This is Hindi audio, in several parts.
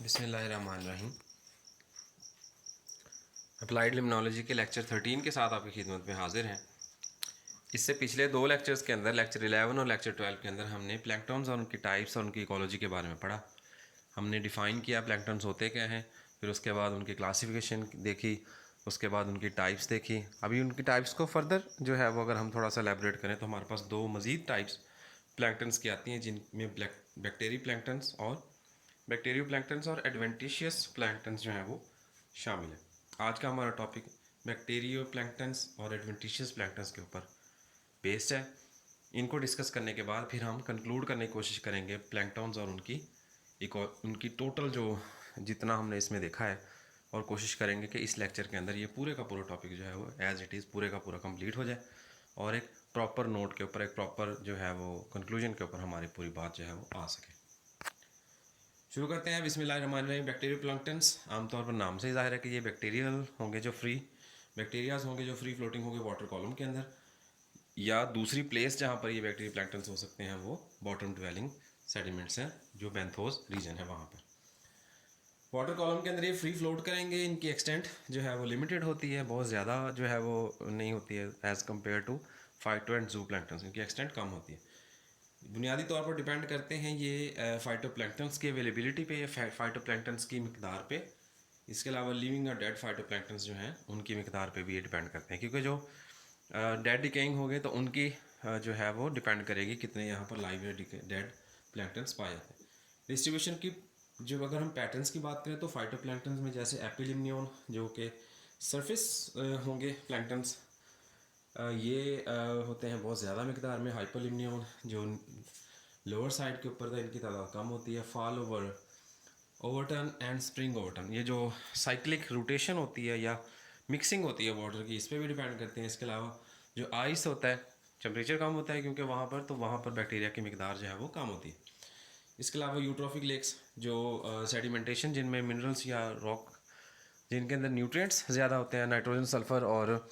बिस्मिल्लाहिर्रहमानिर्रहीम। अप्लाइड लिम्नोलॉजी के लेक्चर 13 के साथ आपकी खिदमत में हाजिर हैं। इससे पिछले दो लेक्चर्स के अंदर लेक्चर 11 और लेक्चर 12 के अंदर हमने प्लैंक्टन्स और उनकी टाइप्स और उनकी इकोलॉजी के बारे में पढ़ा। हमने डिफ़ाइन किया प्लैंक्टन्स होते क्या हैं, फिर उसके बाद उनकी क्लासिफिकेशन देखी, उसके बाद उनकी टाइप्स देखी। अभी उनकी टाइप्स को फर्दर जो है वो अगर हम थोड़ा सा एलैबोरेट करें तो हमारे पास दो मज़ीद टाइप्स प्लैंक्टन्स की आती हैं, जिनमें बैक्टीरियल प्लैंक्टन्स और एडवेंटिशियस प्लैंक्टन्स जो हैं वो शामिल है। आज का हमारा टॉपिक बैक्टीरियो प्लैंक्टन्स और एडवेंटिशियस प्लैंक्टन्स के ऊपर बेस्ड है। इनको डिस्कस करने के बाद फिर हम कंक्लूड करने की कोशिश करेंगे प्लैंक्टन्स और उनकी टोटल जो जितना हमने इसमें देखा है, और कोशिश करेंगे कि इस लेक्चर के अंदर ये पूरे का पूरा टॉपिक जो है वो एज़ इट इज़ पूरे का पूरा कंप्लीट हो जाए और एक प्रॉपर नोट के ऊपर, एक प्रॉपर जो है वो कंक्लूजन के ऊपर हमारी पूरी बात जो है वो आ सके। शुरू करते हैं। बिस्मिल्लाहिर्रहमानिर्रहीम। बैक्टीरियल प्लैंक्टन्स आमतौर पर नाम से ही जाहिर है कि ये बैक्टीरियल होंगे, जो बैक्टीरियाज होंगे जो फ्री फ्लोटिंग होंगे वाटर कॉलम के अंदर, या दूसरी प्लेस जहाँ पर ये बैक्टीरियल प्लैंक्टन्स हो सकते हैं वो बॉटम ड्वेलिंग सेडिमेंट्स हैं, जो बेंथोस रीजन है वहाँ पर। वाटर कॉलम के अंदर ये फ्री फ्लोट करेंगे। इनकी एक्सटेंट जो है वो लिमिटेड होती है, बहुत ज़्यादा जो है वो नहीं होती है as compare to phyto and zoo planktons. इनकी एक्सटेंट कम होती है। बुनियादी तौर पर डिपेंड करते हैं ये फाइटोप्लैंक्टन्स की अवेलेबिलिटी पे, फाइटोप्लैंक्टन्स की मिकदार पे। इसके अलावा लिविंग और डेड फाइटोप्लैंक्टन्स जो हैं उनकी मिकदार पे भी ये डिपेंड करते हैं, क्योंकि जो डेड डिकेइंग हो गए तो उनकी जो है वो डिपेंड करेगी कितने यहाँ पर लाइव या डेड प्लैंक्टन्स पाए जाते हैं। डिस्ट्रीब्यूशन की जो अगर हम पैटर्न्स की बात करें तो फाइटोप्लैंक्टन्स में जैसे एपिलिम्नियन जो कि सरफेस होंगे प्लैंक्टन्स, ये होते हैं बहुत ज़्यादा मिकदार में। हाइपरलिम्नियन जो लोअर साइड के ऊपर था, इनकी तादाद कम होती है। Fall overturn and spring overturn, ये जो साइक्लिक रोटेशन होती है या मिक्सिंग होती है वाटर की, इस पर भी डिपेंड करते हैं। इसके अलावा जो आइस होता है, टेम्परेचर कम होता है क्योंकि वहाँ पर बैक्टीरिया की मिकदार जो है वो कम होती है। इसके अलावा यूट्रोफिक लेक्स जो सेडिमेंटेशन, जिनमें मिनरल्स या रॉक जिनके अंदर न्यूट्रिएंट्स ज़्यादा होते हैं, नाइट्रोजन, सल्फ़र और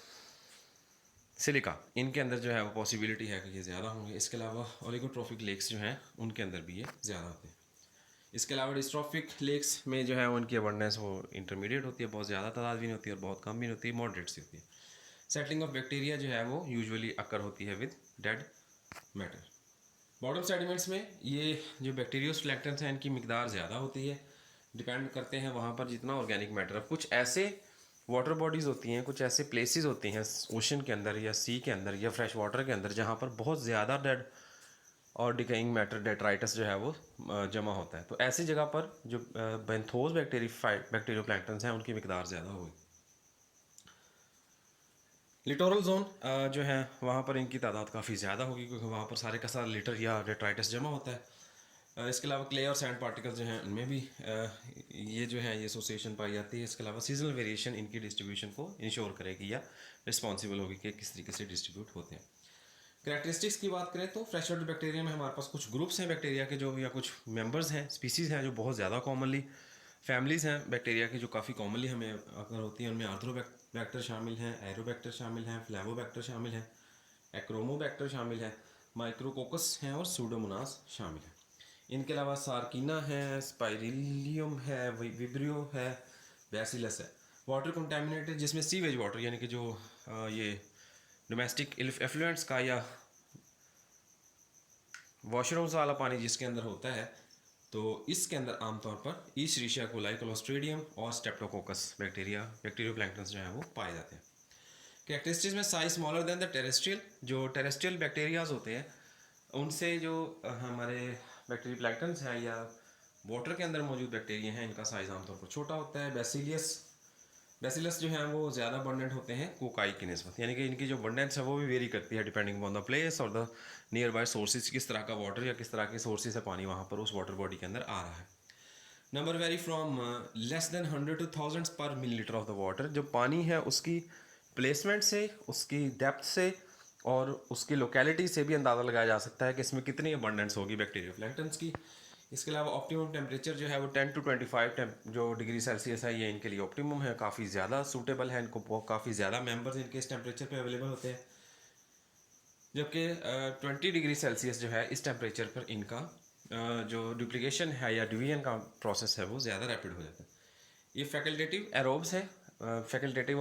सिलिका, इनके अंदर जो है वो पॉसिबिलिटी है कि ये ज़्यादा होंगे। इसके अलावा ओलिगोट्रोफिक लेक्स जो हैं उनके अंदर भी ये ज़्यादा होते हैं। इसके अलावा डिस्ट्रॉफिक लेक्स में जो है उनकी अबंडेंस वो इंटरमीडिएट होती है, बहुत ज़्यादा तादाद भी नहीं होती है और बहुत कम भी नहीं होती है, मॉडरेट सी होती है। सेटलिंग ऑफ बैक्टीरिया जो है वो यूजुअली अकर होती है with dead matter. Bottom sediments में ये जो बैक्टीरियोस प्लैंक्टन्स हैं इनकी मिकदार ज़्यादा होती है, डिपेंड करते हैं वहाँ पर जितना ऑर्गेनिक मैटर। अब कुछ ऐसे वाटर बॉडीज़ होती हैं, कुछ ऐसे प्लेसेस होती हैं ओशन के अंदर या सी के अंदर या फ्रेश वाटर के अंदर, जहाँ पर बहुत ज़्यादा डेड और डिकेइंग मैटर, डेट्राइटस जो है वो जमा होता है। तो ऐसी जगह पर जो बेंथोस बैक्टीरियो प्लैंक्टन्स हैं उनकी मिकदार ज़्यादा होगी। लिटोरल जोन जो है वहाँ पर इनकी तादाद काफ़ी ज़्यादा होगी, क्योंकि वहाँ पर सारे का सारा लिटर या डेट्राइटस जमा होता है। इसके अलावा क्ले और सैंड पार्टिकल्स जो हैं उनमें भी ये जो है ये एसोसिएशन पाई जाती है। इसके अलावा सीजनल वेरिएशन इनकी डिस्ट्रीब्यूशन को इंश्योर करेगी या रिस्पॉन्सिबल होगी कि किस तरीके से डिस्ट्रीब्यूट होते हैं। कैरेक्टरिस्टिक्स की बात करें तो फ्रेश वाटर बैक्टीरिया में हमारे पास कुछ ग्रुप्स हैं बैक्टीरिया के जो, या कुछ मेंबर्स हैं, स्पीसीज़ हैं जो बहुत ज़्यादा कॉमनली, फैमिलीज़ हैं बैक्टीरिया की जो काफ़ी कॉमनली हमें अगर होती हैं। उनमें आर्थ्रोबैक्टर शामिल हैं, एरोबैक्टर शामिल हैं, फ्लैवोबैक्टर शामिल हैं, एक्रोमोबैक्टर शामिल है, माइक्रोकोकस हैं और सूडोमोनास शामिल हैं। इनके अलावा सार्किना है, स्पाइरिलियम है, विब्रियो है, बैसिलस है। वाटर कंटेमिनेटेड जिसमें सीवेज वाटर यानी कि जो ये डोमेस्टिक एफ्लुएंट्स का या वॉशरूम्स वाला पानी जिसके अंदर होता है, तो इसके अंदर आमतौर पर ईस्चेरिशिया कोलाई, क्लोस्ट्रीडियम और स्टेप्टोकोकस बैक्टीरियो प्लैंक्टन्स जो है वो पाए जाते हैं। कैरेक्टरिस्टिक्स में size smaller than the terrestrial, जो टेरेस्ट्रियल बैक्टीरियाज होते हैं उनसे जो हमारे बैक्टीरियल प्लैंक्टन्स हैं या वाटर के अंदर मौजूद बैक्टीरिया हैं, इनका साइज़ आमतौर पर छोटा होता है। बैसिलस जो हैं वो ज़्यादा अबंडेंट होते हैं कोकाई की निस्बत, यानी कि इनकी जो अबंडेंस है वो भी वेरी करती है डिपेंडिंग ऑन द प्लेस और द नियर बाय सोर्सेज, किस तरह का वाटर या किस तरह के सोर्सेज से पानी वहाँ पर उस वाटर बॉडी के अंदर आ रहा है। Number very from less than 100 to thousands पर मिलीलीटर ऑफ द वाटर। जो पानी है उसकी प्लेसमेंट से, उसकी डेप्थ से और उसकी लोकेलिटी से भी अंदाज़ा लगाया जा सकता है कि इसमें कितनी अबंडेंस होगी बैक्टीरिया प्लैंक्टन्स की। इसके अलावा ऑप्टिमम टेम्परेचर जो है वो 10 to 25 जो डिग्री सेल्सियस है, ये इनके लिए ऑप्टिमम है, काफ़ी ज़्यादा सूटेबल है। इनको काफ़ी ज़्यादा मेंबर्स इनके इस टेम्परेचर पे अवेलेबल होते हैं, जबकि 20 डिग्री सेल्सियस जो है इस टेम्परेचर पर इनका जो डुप्लीकेशन है या डिवीजन का प्रोसेस है वो ज़्यादा रैपिड हो जाता है। ये फैकल्टेटिव एरोब्स है। फैकल्टेटिव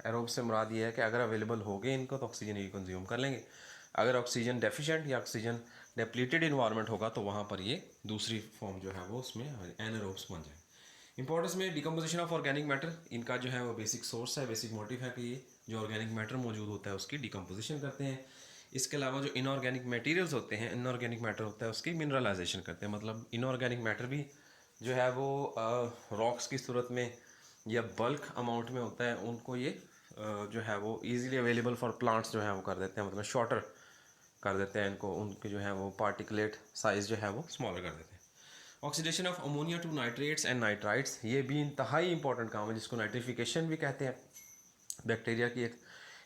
एरोब से मुराद ये है कि अगर अवेलेबल हो गए इनको तो ऑक्सीजन ये कंज्यूम कर लेंगे। अगर ऑक्सीजन डेफिशिएंट या ऑक्सीजन डिप्लीटेड इन्वायरमेंट होगा तो वहाँ पर ये दूसरी फॉर्म जो है वो उसमें एनारोब्स बन जाए। इंपॉर्टेंस में डिकम्पोजिशन ऑफ ऑर्गेनिक मैटर, इनका जो है वो बेसिक सोर्स है, बेसिक मोटिव है कि ये जो ऑर्गेनिक मैटर मौजूद होता है उसकी डिकम्पोजिशन करते हैं। इसके अलावा जो इनऑर्गेनिक मटेरियल्स होते हैं, इनऑर्गेनिक मैटर होता है उसकी मिनरलाइजेशन करते हैं। मतलब इनऑर्गेनिक मैटर भी जो है वो रॉक्स की सूरत में या बल्क अमाउंट में होता है, उनको ये जो है वो इजीली अवेलेबल फॉर प्लांट्स जो है वो कर देते हैं, मतलब शॉर्टर कर देते हैं इनको, उनके जो है वो पार्टिकुलेट साइज़ जो है वो स्मॉलर कर देते हैं। Oxidation of ammonia to nitrates and nitrites, ये भी इंतहाई इंपॉर्टेंट काम है जिसको नाइट्रिफिकेशन भी कहते हैं। बैक्टीरिया की एक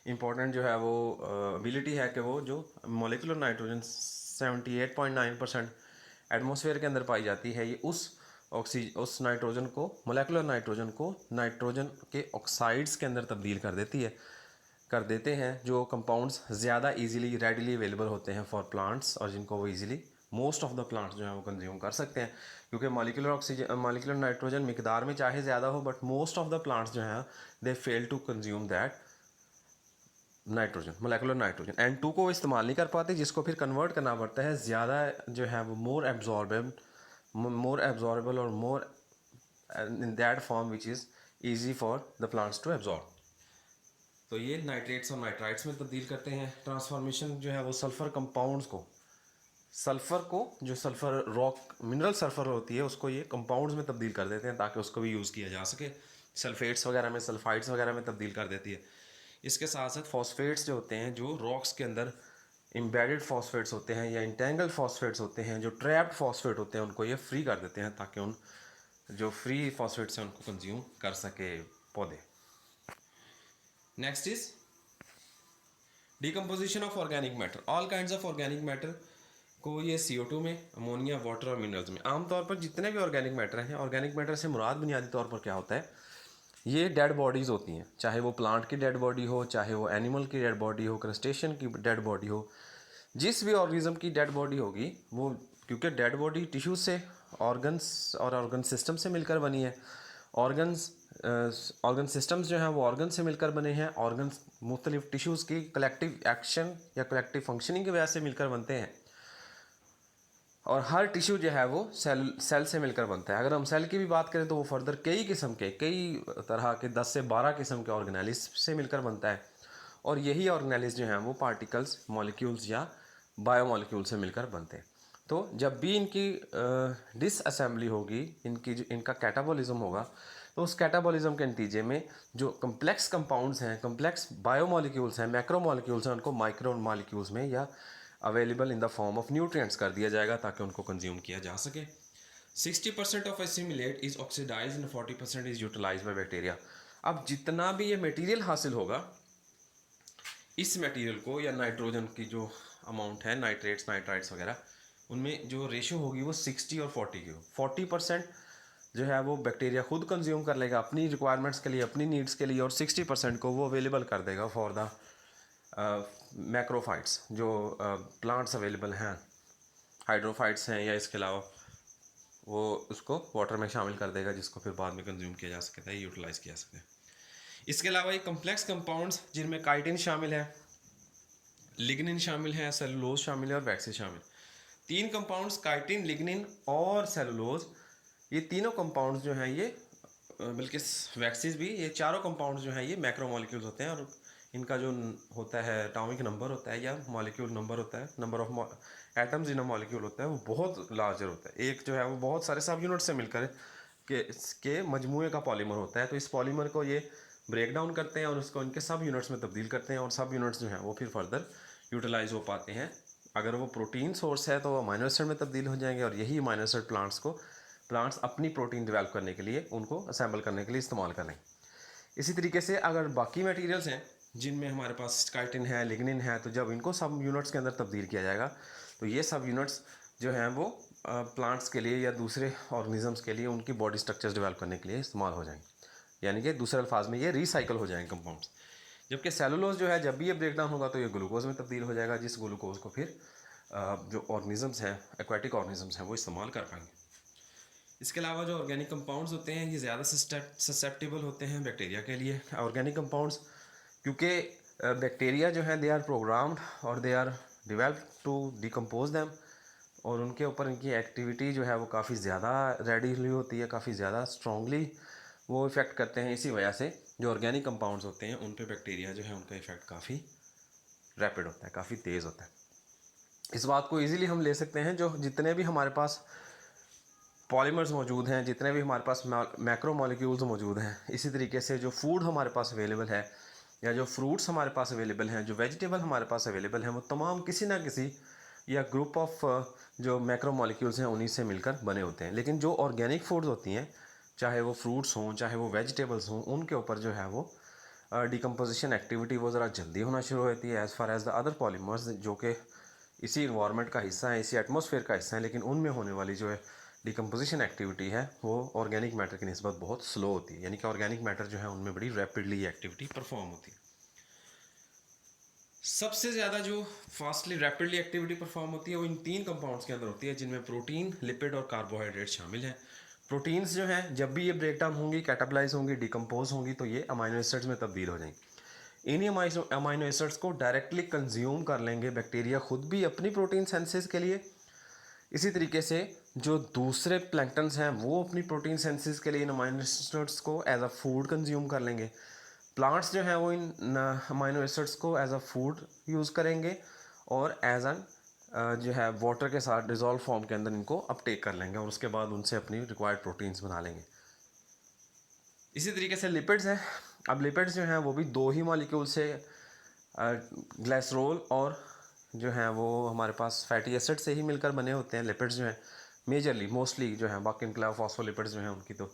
इम्पॉर्टेंट जो है वो एबिलिटी है कि वो जो मोलिकुलर नाइट्रोजन 78.9% एटमॉस्फेयर के अंदर पाई जाती है, ये उस नाइट्रोजन को, मोलिकुलर नाइट्रोजन को नाइट्रोजन के ऑक्साइड्स के अंदर तब्दील कर देते हैं, जो कंपाउंड्स ज़्यादा इजीली रेडिली अवेलेबल होते हैं फॉर प्लांट्स और जिनको वो easily most of the plants जो है वो कंज्यूम कर सकते हैं। क्योंकि मॉलिक्यूलर नाइट्रोजन मिकदार में चाहे ज़्यादा हो but most of the plants जो हैं they fail to consume that nitrogen, molecular nitrogen. N2 को इस्तेमाल नहीं कर पाते, जिसको फिर कन्वर्ट करना पड़ता है ज़्यादा जो है वो मोर एब्जॉर्बेबल और more in that form which is easy for the plants to absorb. तो ये नाइट्रेट्स और नाइट्राइट्स में तब्दील करते हैं। ट्रांसफॉर्मेशन जो है वो सल्फ़र को जो सल्फ़र रॉक मिनरल सल्फ़र होती है उसको ये कंपाउंड्स में तब्दील कर देते हैं ताकि उसको भी यूज़ किया जा सके। सल्फेट्स वगैरह में, सल्फाइड्स वगैरह में तब्दील कर देती है। इसके साथ साथ फॉस्फेट्स जो होते हैं, जो रॉक्स के अंदर एम्बेडेड फॉस्फेट्स होते हैं या इंटेंगल फॉस्फेट्स होते हैं, जो ट्रैप्ड फॉस्फेट होते हैं, उनको ये फ्री कर देते हैं ताकि उन जो फ्री फॉस्फेट्स हैं उनको कंज्यूम कर सके पौधे। Next is decomposition of organic matter. All kinds of organic matter को ये CO2 में, अमोनिया, वाटर और मिनरल्स में, आमतौर पर जितने भी ऑर्गेनिक मैटर हैं, ऑर्गेनिक मैटर से मुराद बुनियादी तौर पर क्या होता है, ये डेड बॉडीज़ होती हैं, चाहे वो प्लांट की डेड बॉडी हो, चाहे वो एनिमल की डेड बॉडी हो, क्रस्टेशियन की डेड बॉडी हो, जिस भी ऑर्गेनिज्म की डेड बॉडी होगी वो, क्योंकि डेड बॉडी टिश्यूज से, ऑर्गन्स और ऑर्गन सिस्टम से मिलकर बनी है। ऑर्गन सिस्टम्स जो हैं वो ऑर्गन से मिलकर बने हैं। ऑर्गन्स मुख्तलिफ टिश्यूज़ की कलेक्टिव एक्शन या कलेक्टिव फंक्शनिंग की वजह से मिलकर बनते हैं, और हर टिश्यू जो है वो सेल से मिलकर बनता है। अगर हम सेल की भी बात करें तो वो फर्दर कई तरह के 10 से 12 किस्म के ऑर्गेनेलिस से मिलकर बनता है, और यही ऑर्गेनेलिस जो हैं वो पार्टिकल्स, मॉलिक्यूल्स या बायोमॉलिक्यूल से मिलकर बनते हैं। तो जब भी इनकी डिसअसेंबली होगी, इनका कैटाबॉलिज्म होगा, तो उस कैटाबॉलिज्म के नतीजे में जो कम्प्लेक्स कंपाउंड्स हैं, कम्प्लेक्स बायोमॉलिक्यूल्स हैं, मैक्रोमॉलिक्यूल्स हैं, उनको माइक्रो मॉलिक्यूल्स में या available in the form of nutrients कर दिया जाएगा ताकि उनको कंज्यूम किया जा सके। 60% of assimilate is oxidize and 40% is utilize by bacteria. अब जितना भी ये मटेरियल हासिल होगा, इस मटेरियल को या नाइट्रोजन की जो अमाउंट है, नाइट्रेट्स, नाइट्राइट्स वगैरह, उनमें जो रेशो होगी वो 60 और 40 की हो। 40% जो है वो बैक्टीरिया खुद कंज्यूम कर लेगा अपनी रिक्वायरमेंट्स के लिए, अपनी नीड्स के लिए, और 60% को वो अवेलेबल कर देगा फॉर द मैक्रोफाइट्स, जो प्लांट्स अवेलेबल हैं, हाइड्रोफाइट्स हैं, या इसके अलावा वो उसको वाटर में शामिल कर देगा जिसको फिर बाद में कंज्यूम किया जा सकता है, यूटिलाइज किया जा सकता है। इसके अलावा ये कम्प्लेक्स कंपाउंड्स जिनमें काइटिन शामिल है, लिग्निन शामिल है, सेलुलोज शामिल है और वैक्सीज शामिल। 3 कंपाउंड्स, काइटिन, लिग्निन और सेलुलोज, ये तीनों कंपाउंड्स जो हैं ये बल्कि वैक्सीज भी, ये चारों कंपाउंड्स जो हैं ये मैक्रोमॉलिक्यूल्स होते हैं, और इनका जो होता है एटॉमिक नंबर होता है या मॉलिक्यूल नंबर होता है, number of atoms in a molecule होता है, वो बहुत लार्जर होता है। एक जो है वो बहुत सारे सब यूनिट से मिलकर के मजमूए का पॉलीमर होता है। तो इस पॉलीमर को ये ब्रेक डाउन करते हैं और उसको इनके सब यूनिट्स में तब्दील करते हैं, और सब यूनिट्स जो हैं वो फिर फर्दर यूटिलाइज हो पाते हैं। अगर वो प्रोटीन सोर्स है तो वो अमीनो एसिड में तब्दील हो जाएंगे, और यही अमीनो एसिड प्लांट्स अपनी प्रोटीन डेवलप करने के लिए, उनको असेंबल करने के लिए इस्तेमाल करें। इसी तरीके से अगर बाकी मटेरियल्स हैं जिनमें हमारे पास काइटिन है, लिग्निन है, तो जब इनको सब यूनिट्स के अंदर तब्दील किया जाएगा तो ये सब यूनिट्स जो हैं वो प्लांट्स के लिए या दूसरे ऑर्गेनिजम्स के लिए उनकी बॉडी स्ट्रक्चर्स डेवलप करने के लिए इस्तेमाल हो जाएंगे, यानी कि दूसरे अल्फाज में ये रिसाइकल हो जाएंगे कंपाउंड्स। जबकि सेलुलोज जो है जब भी ये ब्रेक डाउन होगा तो ये ग्लूकोज में तब्दील हो जाएगा, जिस ग्लूकोज को फिर जो ऑर्गेनिजम्स हैं, एक्वाटिक ऑर्गेनिजम्स हैं, वो इस्तेमाल कर पाएंगे। इसके अलावा जो ऑर्गेनिक कंपाउंड्स होते हैं ये ज़्यादा ससेप्टेबल होते हैं बैक्टीरिया के लिए। ऑर्गेनिक कंपाउंड्स क्योंकि बैक्टीरिया जो हैं दे आर प्रोग्राम्ड और they are develop to decompose them, और उनके ऊपर इनकी एक्टिविटी जो है वो काफ़ी ज़्यादा रेडिली होती है, काफ़ी ज़्यादा स्ट्रांगली वो इफ़ेक्ट करते हैं। इसी वजह से जो ऑर्गेनिक कंपाउंड्स होते हैं उन पे बैक्टीरिया जो है उनका इफ़ेक्ट काफ़ी रैपिड होता है, काफ़ी तेज़ होता है। इस बात को इजीली हम ले सकते हैं, जो जितने भी हमारे पास पॉलीमर्स मौजूद हैं, जितने भी हमारे पास मैक्रो मॉलिक्यूल्स मौजूद हैं, इसी तरीके से जो फूड हमारे पास अवेलेबल है या जो फ्रूट्स हमारे पास अवेलेबल हैं, जो वेजिटेबल हमारे पास अवेलेबल हैं, वो तमाम किसी ना किसी या ग्रुप ऑफ जो मैक्रो मॉलिक्यूल्स हैं उन्हीं से मिलकर बने होते हैं। लेकिन जो ऑर्गेनिक फूड्स होती हैं, चाहे वो फ्रूट्स हों चाहे वो वेजिटेबल्स हों, उनके ऊपर जो है वो डिकम्पोजिशन एक्टिविटी वो ज़रा जल्दी होना शुरू होती है as far as the other polymers जो कि इसी इन्वायरमेंट का हिस्सा है, इसी एटमॉस्फेयर का हिस्सा है, लेकिन उनमें होने वाली जो है डिकम्पोजिशन एक्टिविटी है वो ऑर्गेनिक मैटर की निस्बत बहुत स्लो होती है। यानी कि ऑर्गेनिक मैटर जो है उनमें बड़ी रैपिडली एक्टिविटी परफॉर्म होती है। सबसे ज़्यादा जो फास्टली रैपिडली एक्टिविटी परफॉर्म होती है वो इन 3 कंपाउंड्स के अंदर होती है, जिनमें प्रोटीन, लिपिड और कार्बोहाइड्रेट शामिल हैं। प्रोटीन्स जो हैं जब भी ये ब्रेक डाउन होंगी, कैटाबलाइज होंगी, डिकम्पोज होंगी, तो ये अमाइनो एसिड्स में तब्दील हो जाएंगी। इन्हीं अमाइनो एसिड्स को डायरेक्टली कंज्यूम कर लेंगे बैक्टीरिया खुद भी अपनी प्रोटीन सेंसेस के लिए। इसी तरीके से जो दूसरे प्लैंक्टन्स हैं वो अपनी प्रोटीन सेंसेस के लिए इन अमाइनो एसिड्स को एज अ फूड कंज्यूम कर लेंगे। प्लांट्स जो हैं वो इन अमाइनो एसिड्स को एज अ फूड यूज़ करेंगे और एज एन जो है वाटर के साथ डिज़ोल्व फॉर्म के अंदर इनको अपटेक कर लेंगे और उसके बाद उनसे अपनी रिक्वायर्ड प्रोटीन्स बना लेंगे। इसी तरीके से लिपिड्स हैं। अब लिपिड्स जो हैं वो भी 2 ही मॉलिक्यूल से, ग्लाइसरोल और जो हैं वो हमारे पास फैटी एसिड से ही मिलकर बने होते हैं। लिपिड्स जो हैं मेजरली मोस्टली जो हैं, बाकी इनके अलावा फॉस्फोलिपिड्स जो हैं उनकी तो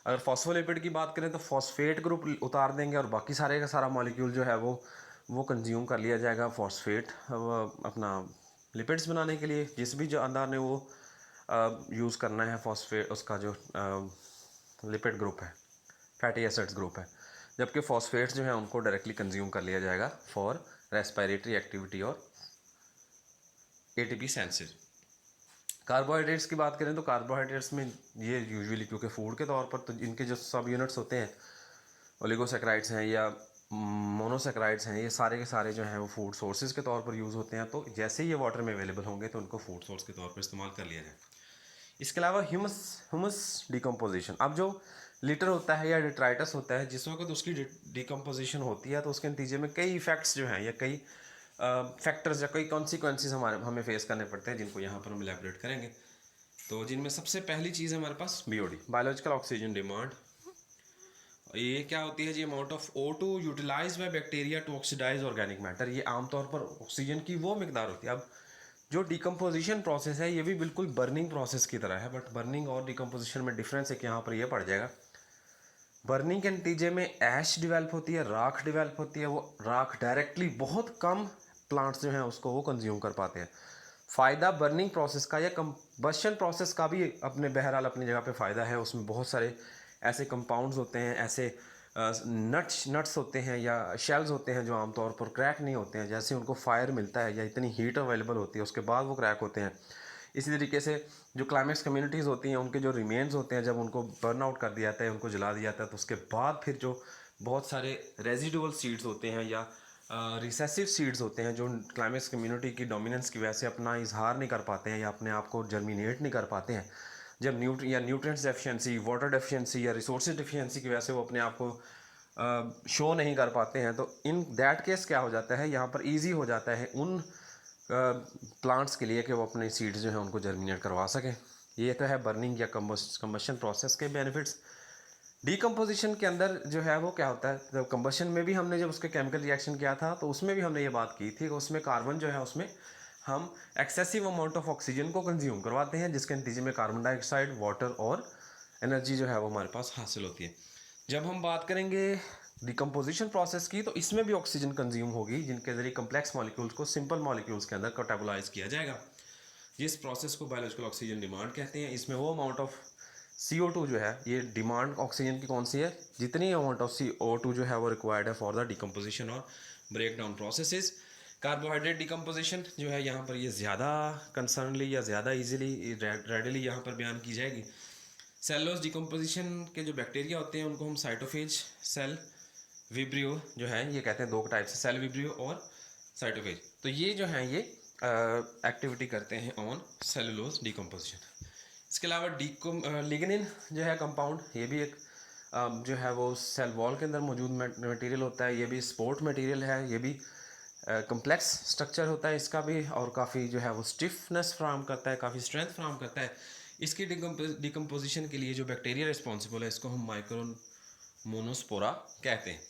अगर फॉस्फोलिपिड की बात करें तो फॉस्फेट ग्रुप उतार देंगे और बाकी सारे का सारा मॉलिक्यूल जो है वो कंज्यूम कर लिया जाएगा फॉस्फेट अपना लिपिड्स बनाने के लिए। जिस भी जो अंदर ने वो यूज़ करना है फॉस्फेट, उसका जो लिपिड ग्रुप है, फैटी एसिड्स ग्रुप है, जबकि फॉस्फेट्स जो हैं उनको डायरेक्टली कंज्यूम कर लिया जाएगा फॉर रेस्पिरेटरी एक्टिविटी और एटीपी सेंसेस। कार्बोहाइड्रेट्स की बात करें तो कार्बोहाइड्रेट्स में ये यूजुअली क्योंकि फूड के तौर पर तो इनके जो सब यूनिट्स होते हैं, ओलिगोसैकेराइड्स हैं या मोनोसैकेराइड्स हैं, ये सारे के सारे जो हैं वो फूड सोर्सेज के तौर पर यूज़ होते हैं। तो जैसे ही ये वाटर में अवेलेबल होंगे तो उनको फूड सोर्स के तौर पर इस्तेमाल कर लिया जाए। इसके अलावा ह्यूमस डिकम्पोजिशन, अब जो लिटर होता है या डिट्राइटस होता है, जिस वक्त उसकी डिकम्पोजिशन होती है तो उसके नतीजे में कई इफेक्ट्स जो हैं या कई फैक्टर्स या कई कॉन्सिक्वेंसेस हमें फेस करने पड़ते हैं, जिनको यहाँ पर हम इलेबरेट करेंगे। तो जिनमें सबसे पहली चीज़ है हमारे पास बीओडी, बायोलॉजिकल ऑक्सीजन डिमांड। ये क्या होती है जी? Amount of O2 utilize by bacteria to oxidize organic matter. ये आमतौर पर ऑक्सीजन की वो मिकदार होती है। अब जो डिकम्पोजिशन प्रोसेस है ये भी बिल्कुल बर्निंग प्रोसेस की तरह है, बट बर्निंग और डिकम्पोजिशन में डिफरेंस है कि यहाँ पर ये पड़ जाएगा। बर्निंग के नतीजे में ऐश डिवेल्प होती है, राख डिवेल्प होती है। वो राख डायरेक्टली बहुत कम प्लांट्स जो हैं उसको वो कंज्यूम कर पाते हैं। फ़ायदा बर्निंग प्रोसेस का या कंबशन प्रोसेस का भी अपने बहरहाल अपनी जगह पे फ़ायदा है। उसमें बहुत सारे ऐसे कंपाउंड्स होते हैं, ऐसे नट्स होते हैं या शेल्स होते हैं जो आमतौर पर क्रैक नहीं होते हैं। जैसे उनको फायर मिलता है या इतनी हीट अवेलेबल होती है उसके बाद वो क्रैक होते हैं। इसी तरीके से जो क्लाइमेक्स कम्युनिटीज़ होती हैं उनके जो रिमेन्स होते हैं, जब उनको बर्न आउट कर दिया जाता है, उनको जला दिया जाता है, तो उसके बाद फिर जो बहुत सारे रेजिडुअल सीड्स होते हैं या रिसेसिव सीड्स होते हैं जो क्लाइमेक्स कम्युनिटी की डोमिनेंस की वजह से अपना इजहार नहीं कर पाते हैं या अपने आप को जर्मिनेट नहीं कर पाते हैं, जब न्यूट्रिएंट्स डेफिशिएंसी, वाटर डेफिशिएंसी या रिसोर्सेज डेफिशिएंसी की वजह से वो अपने आप को शो नहीं कर पाते हैं, तो इन दैट केस क्या हो जाता है, यहाँ पर ईजी हो जाता है उन प्लांट्स के लिए कि वो अपने सीड्स जो हैं उनको जर्मिनेट करवा सकें। ये तो है बर्निंग या कम्बशन प्रोसेस के बेनिफिट्स। डिकम्पोजिशन के अंदर जो है वो क्या होता है, जब कम्बशन में भी हमने जब उसके केमिकल रिएक्शन किया था तो उसमें भी हमने ये बात की थी कि उसमें कार्बन जो है उसमें हम एक्सेसिव अमाउंट ऑफ ऑक्सीजन को कंज्यूम करवाते हैं, जिसके नतीजे में कार्बन डाइऑक्साइड, वाटर और एनर्जी जो है वो हमारे पास हासिल होती है। जब हम बात करेंगे डिकम्पोजिशन प्रोसेस की तो इसमें भी ऑक्सीजन कंज्यूम होगी, जिनके जरिए कम्प्लेक्स मॉलिक्यूल्स को सिंपल मॉलिक्यूल्स के अंदर कैटाबोलाइज किया जाएगा। जिस प्रोसेस को बायोलॉजिकल ऑक्सीजन डिमांड कहते हैं। इसमें वो अमाउंट ऑफ CO2 जो है, ये डिमांड ऑक्सीजन की कौन सी है, जितनी अमाउंट ऑफ CO2 जो है वो रिक्वायर्ड है फॉर द डिकम्पोजिशन और break down processes. Carbohydrate decomposition जो है यहाँ पर ये ज़्यादा कंसर्नली या ज़्यादा इजीली रेडिली यहाँ पर बयान की जाएगी। सेलुलोज डिकम्पोजिशन के जो बैक्टीरिया होते हैं उनको हम साइटोफेज, सेल विब्रियो जो है ये कहते हैं, दो टाइप से, सेल विब्रियो और साइटोफेज। तो ये जो है ये एक्टिविटी करते हैं ऑन सेलुलोज डिकम्पोजिशन। इसके अलावा लिग्निन जो है कंपाउंड, ये भी एक जो है वो सेल वॉल के अंदर मौजूद मटेरियल होता है। ये भी स्पोर्ट मटेरियल है, ये भी कम्प्लेक्स स्ट्रक्चर होता है इसका भी, और काफ़ी जो है वो स्टिफनेस फ्राहम करता है, काफ़ी स्ट्रेंथ फ्राहम करता है। इसकी डिकम्पोजिशन के लिए जो बैक्टीरिया रिस्पॉन्सिबल है इसको हम माइक्रो मोनोस्पोरा कहते हैं।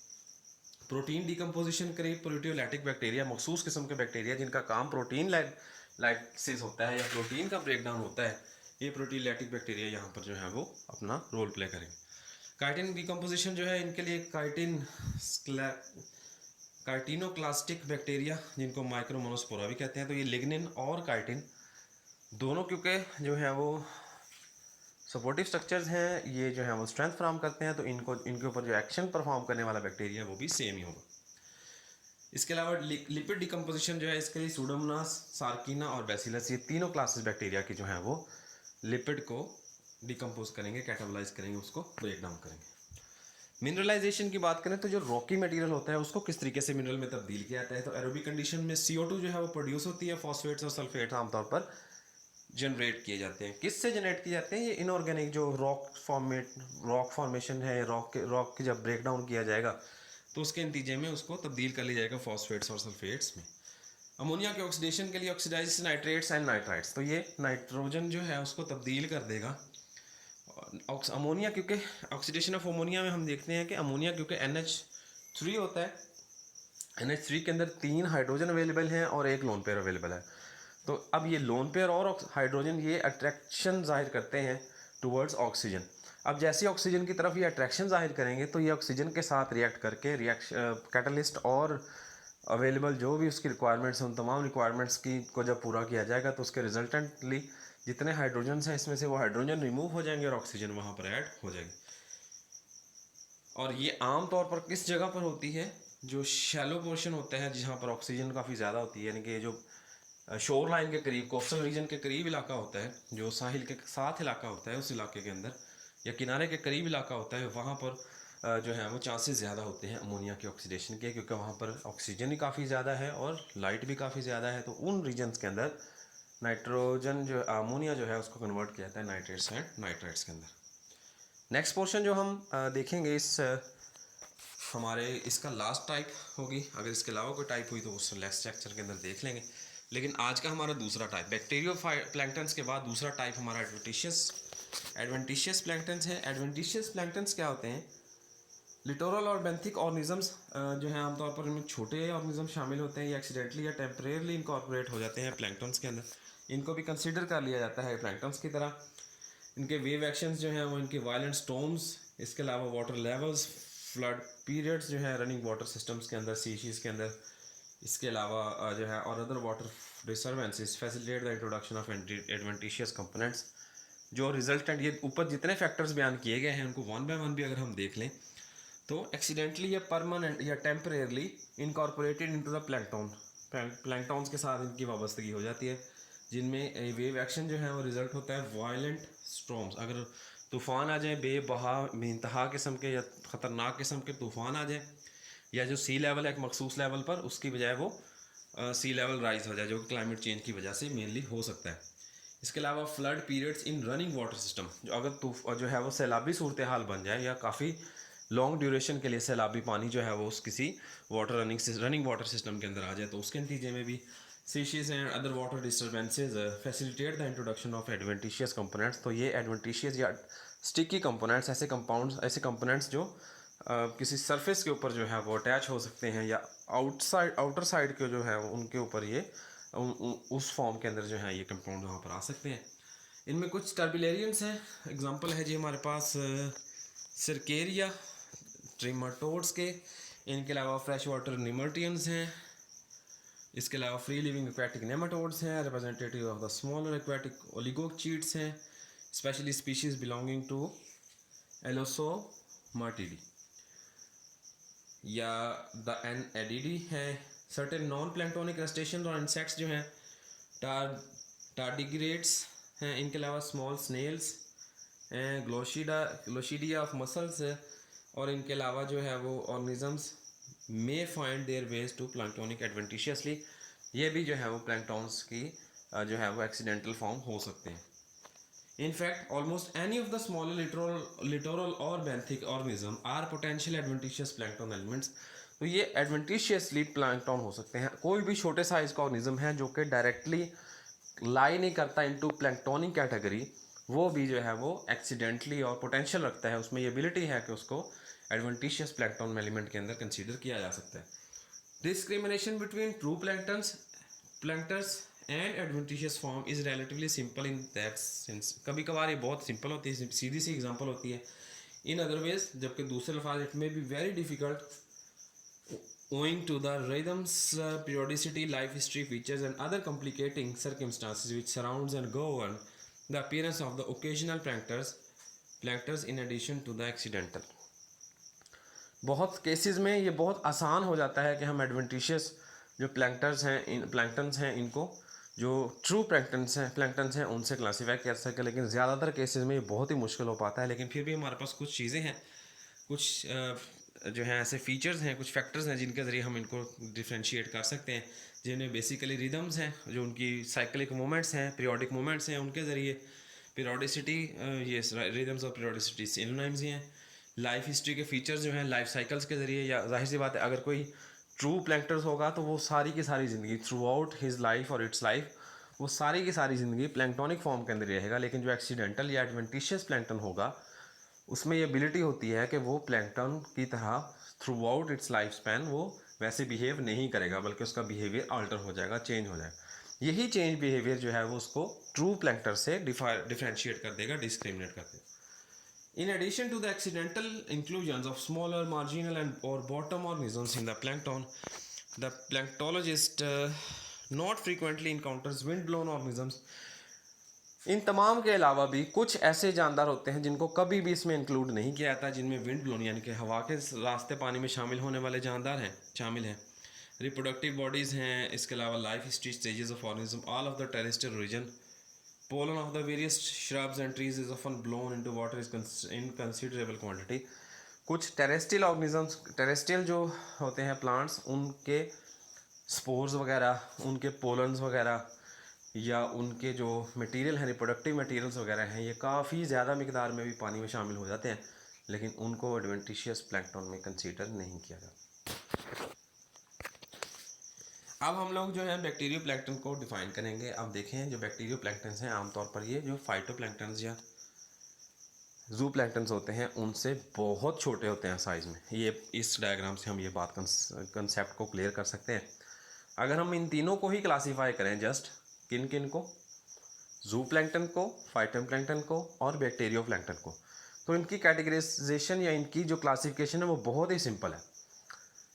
प्रोटीन डिकम्पोजिशन करीब प्रोटियोलैटिक बैक्टीरिया, मखसूस किस्म के बैक्टीरिया जिनका काम प्रोटीन लाइसिस होता है या प्रोटीन का ब्रेकडाउन होता है, ये प्रोटियोलैटिक बैक्टीरिया यहाँ पर जो है वो अपना रोल प्ले करेंगे। काइटिन डिकम्पोजिशन जो है इनके लिए काइटिनोक्लास्टिक बैक्टीरिया जिनको माइक्रोमोनोस्पोरा भी कहते हैं, तो ये लिग्निन और काइटिन दोनों क्योंकि जो है वो सपोर्टिव स्ट्रक्चर्स हैं, ये जो है वो स्ट्रेंथ फ्राहम करते हैं, तो इनके ऊपर जो एक्शन परफॉर्म करने वाला बैक्टीरिया वो भी सेम ही होगा। इसके अलावा लिपिड डिकम्पोजिशन जो है इसके लिए सूडोमोनास, सार्किना और बैसिलस, ये तीनों क्लासेस बैक्टीरिया की जो है वो लिपिड को डिकम्पोज करेंगे, कैटाबलाइज करेंगे, उसको ब्रेक डाउन करेंगे। मिनरलाइजेशन की बात करें तो जो रॉकी मटेरियल होता है उसको किस तरीके से मिनरल में तब्दील किया जाता है, तो एरोबिक कंडीशन में CO2 जो है वो प्रोड्यूस होती है, फॉस्फेट्स और सल्फेट्स आमतौर पर जनरेट किए जाते हैं। किससे जनरेट किए जाते हैं? ये इनऑर्गेनिक जो रॉक फॉर्मेशन है, रॉक की जब ब्रेक डाउन किया जाएगा तो उसके नतीजे में उसको तब्दील कर लिया जाएगा फॉस्फेट्स और सल्फेट्स में। अमोनिया के ऑक्सीडेशन के लिए ऑक्सीडाइज नाइट्रेट्स एंड नाइट्राइट्स, तो ये नाइट्रोजन जो है उसको तब्दील कर देगा। अमोनिया क्योंकि ऑक्सीडेशन ऑफ अमोनिया में हम देखते हैं कि अमोनिया क्योंकि NH3 होता है, NH3 के अंदर 3 हाइड्रोजन अवेलेबल हैं और एक लोन पेयर अवेलेबल है। तो अब ये लोन पेयर और हाइड्रोजन ये अट्रैक्शन जाहिर करते हैं टुवर्ड्स ऑक्सीजन। अब जैसे ऑक्सीजन की तरफ ये अट्रैक्शन जाहिर करेंगे तो ये ऑक्सीजन के साथ रिएक्ट करके कैटलिस्ट और अवेलेबल जो भी उसकी रिक्वायरमेंट्स हैं उन तमाम रिक्वायरमेंट्स की को जब पूरा किया जाएगा तो उसके रिजल्टेंटली जितने हाइड्रोजन हैं इसमें से वो हाइड्रोजन रिमूव हो जाएंगे और ऑक्सीजन वहाँ पर ऐड हो जाएगी। और ये आम तौर पर किस जगह पर होती है? जो शैलो पोर्शन होता है जहाँ पर ऑक्सीजन काफ़ी ज़्यादा होती है, यानी कि जो शोर लाइन के करीब, कोस्टल रीजन के करीब इलाका होता है, जो साहिल के साथ इलाका होता है, उस इलाके के अंदर या किनारे के करीब इलाका होता है, वहाँ पर जो है वो चांसेस ज़्यादा होते हैं अमोनिया के ऑक्सीडेशन के, क्योंकि वहाँ पर ऑक्सीजन ही काफ़ी ज़्यादा है और लाइट भी काफ़ी ज़्यादा है। तो उन रीजन्स के अंदर नाइट्रोजन जो अमोनिया जो है उसको कन्वर्ट किया जाता है नाइट्रेट्स एंड नाइट्राइट्स के अंदर। नेक्स्ट पोर्शन जो हम देखेंगे हमारे इसका लास्ट टाइप होगी, अगर इसके अलावा कोई टाइप हुई तो उस नेक्स्ट लेक्चर के अंदर देख लेंगे। लेकिन आज का हमारा दूसरा टाइप बैक्टीरियो प्लैंक्टन्स के बाद दूसरा टाइप हमारा एडवेंटिशियस प्लैंक्टन्स है। एडवेंटिशियस प्लैंक्टन्स क्या होते हैं? लिटोरल और बेंथिक ऑर्गेनिजम्स जो है आमतौर पर इनमें छोटे ऑर्गेनिज्म शामिल होते हैं या एक्सीडेंटली या टेम्परेरली इनकॉर्पोरेट हो जाते हैं प्लैंक्टन्स के अंदर। इनको भी कंसिडर कर लिया जाता है प्लैंक्टन्स की तरह। इनके वेव एक्शंस जो हैं वो इनके वायलेंट स्टॉर्म्स, इसके अलावा वाटर लेवल्स, फ्लड पीरियड्स जो है रनिंग वाटर सिस्टम्स के अंदर, सीशीज़ के अंदर, इसके अलावा जो है और other water disturbances facilitate the introduction of adventitious components. जो रिजल्टेंट ये ऊपर जितने फैक्टर्स बयान किए गए हैं उनको वन बाय वन भी अगर हम देख लें तो एक्सीडेंटली या परमानेंट या temporarily incorporated into the planktons के साथ इनकी वाबस्तगी हो जाती है, जिनमें वेव एक्शन जो है वो रिजल्ट होता है वायलेंट स्टॉर्म्स। अगर तूफ़ान आ जाए, बेबहा बेइंतहा किस्म के या ख़तरनाक किस्म के तूफ़ान आ जाए, या जो सी लेवल है एक मखसूस लेवल पर, उसकी बजाय वो सी लेवल राइज हो जाए, जो कि क्लाइमेट चेंज की वजह से मेनली हो सकता है। इसके अलावा फ्लड पीरियड्स इन रनिंग वाटर सिस्टम, जो अगर जो है वो सैलाबी सूरत हाल बन जाए या काफ़ी लॉन्ग ड्यूरेशन के लिए सैलाबी पानी जो है वो उस किसी रनिंग वाटर सिस्टम के अंदर आ जाए, तो उसके नतीजे में भी seiches and other water disturbances facilitate the introduction of adventitious components. तो ये एडवेंटिशियस या स्टिकी कंपोनेंट्स, ऐसे कंपोनेंट्स जो किसी सरफेस के ऊपर जो है वो अटैच हो सकते हैं या आउटर साइड के जो है उनके ऊपर ये उस फॉर्म के अंदर जो है ये कंपाउंड वहाँ पर आ सकते हैं। इनमें कुछ टर्बिलेरियंस हैं, एग्जांपल है जी हमारे पास सर्केरिया ट्रिमाटोड्स के। इनके अलावा फ्रेश वाटर निमर्टियंस हैं, इसके अलावा फ्री लिविंग एक्वेटिक नेमाटोड्स हैं, representative of the smaller aquatic oligochaetes हैं, specially species belonging to Aeolosomatidae, या द एनएडीडी है, सर्टेन नॉन प्लैंक्टोनिक क्रस्टेशियंस और इंसेक्ट्स जो हैं टार्डिग्रेड्स हैं, इनके अलावा स्मॉल स्नेल्स हैं, ग्लोशिडिया ऑफ मसल्स है, और इनके अलावा जो है वो organisms may find their ways to planktonic adventitiously, ये भी जो है वो प्लैंक्टॉन्स की जो है वो एक्सीडेंटल फॉर्म हो सकते हैं। In fact, almost any of the smaller littoral or benthic organism are potential adventitious plankton elements। तो ये एडवेंटिशियसली प्लैंक्टन हो सकते हैं। कोई भी छोटे साइज का ऑर्गेनिज्म है जो कि डायरेक्टली लाई नहीं करता इनटू प्लैंक्टोनिक कैटेगरी, वो भी जो है वो एक्सीडेंटली और पोटेंशियल रखता है, उसमें ये एबिलिटी है कि उसको एडवेंटिशियस प्लैंक्टन एलिमेंट के अंदर कंसीडर किया जा सकता है। Discrimination between true planktons and adventitious form is relatively simple in that sense. कभी कभार ये बहुत सिंपल होती है, सीधी सी एग्जांपल होती है। इन अदर वेज, जबकि दूसरे अल्फाज इट में be very difficult owing to the rhythms, periodicity, life history features and other complicating circumstances which surrounds and govern the appearance of the occasional plankers in addition to the accidental। बहुत केसेस में ये बहुत आसान हो जाता है कि हम एडवेंटिशियस जो प्लैंक्टन्स हैं इनको जो ट्रू प्लैंक्टन्स हैं उनसे क्लासीफाई कर सकें, लेकिन ज़्यादातर केसेस में ये बहुत ही मुश्किल हो पाता है। लेकिन फिर भी हमारे पास कुछ चीज़ें हैं, कुछ जो हैं ऐसे फीचर्स हैं, कुछ फैक्टर्स हैं जिनके ज़रिए हम इनको डिफ्रेंशिएट कर सकते हैं, जिनमें बेसिकली रिदम्स हैं, जो उनकी साइक्लिक मूवमेंट्स हैं, पीरियोडिक मूवमेंट्स हैं, उनके ज़रिए पीरियोडिसिटी, ये रिदम्स और पीरियोडिसिटी सिनोनिम्स ही हैं। लाइफ हिस्ट्री के फीचर्स जो हैं लाइफ साइकिल्स के ज़रिए, या जाहिर सी बात है अगर कोई ट्रू प्लैंक्टन्स होगा तो वो सारी की सारी ज़िंदगी थ्रू आउट हिज लाइफ और इट्स लाइफ वो सारी की सारी ज़िंदगी प्लैंक्टोनिक फॉर्म के अंदर रहेगा। लेकिन जो एक्सीडेंटल या एडवेंटिशियस प्लैंक्टन होगा उसमें ये एबिलिटी होती है कि वो प्लैंक्टन की तरह through out it's life span वो वैसे बिहेव नहीं करेगा, बल्कि उसका बिहेवियर अल्टर हो जाएगा, चेंज हो जाएगा। यही चेंज बिहेवियर जो है वो उसको ट्रू प्लैंक्टर से डिफ्रेंशिएट कर देगा, डिस्क्रिमिनेट कर देगा। In addition to the accidental inclusions of smaller marginal and or bottom organisms in the plankton, the planktologist not frequently encounters wind-blown organisms। इन तमाम के अलावा भी कुछ ऐसे जानदार होते हैं जिनको कभी भी इसमें इंक्लूड नहीं किया जाता, जिनमें विंड ब्लोन यानी कि हवा के रास्ते पानी में शामिल होने वाले जानदार हैं शामिल हैं, रिप्रोडक्टिव बॉडीज़ हैं, इसके अलावा life history stages of organism all of the terrestrial region. Pollen of the various shrubs and trees is often blown into water in considerable quantity। कुछ टेरेस्ट्रियल ऑर्गेनिजम्स, टेरेस्ट्रियल जो होते हैं प्लांट्स, उनके स्पोर्स वगैरह, उनके पोलन्स वगैरह या उनके जो मटेरियल हैं, रिप्रोडक्टिव मटेरियल्स वगैरह हैं, ये काफ़ी ज़्यादा मिकदार में भी पानी में शामिल हो जाते हैं, लेकिन उनको एडवेंटिशियस प्लैंक्टन में कंसीडर नहीं किया जाता। अब हम लोग जो है बैक्टीरियो प्लैंक्टन को डिफाइन करेंगे। अब देखें जो बैक्टीरियो प्लैंक्टन्स हैं आमतौर पर ये जो फाइटोप्लैंक्टन्स या जू प्लैंक्टन्स होते हैं उनसे बहुत छोटे होते हैं साइज़ में। ये इस डायग्राम से हम ये बात कंसेप्ट को क्लियर कर सकते हैं। अगर हम इन तीनों को ही क्लासीफाई करें, जस्ट किन किन को, जू प्लैंक्टन को, फाइटोप्लैंक्टन को और बैक्टीरियो प्लैंक्टन को, तो इनकी कैटेगराइजेशन या इनकी जो क्लासिफिकेशन है वो बहुत ही सिंपल है।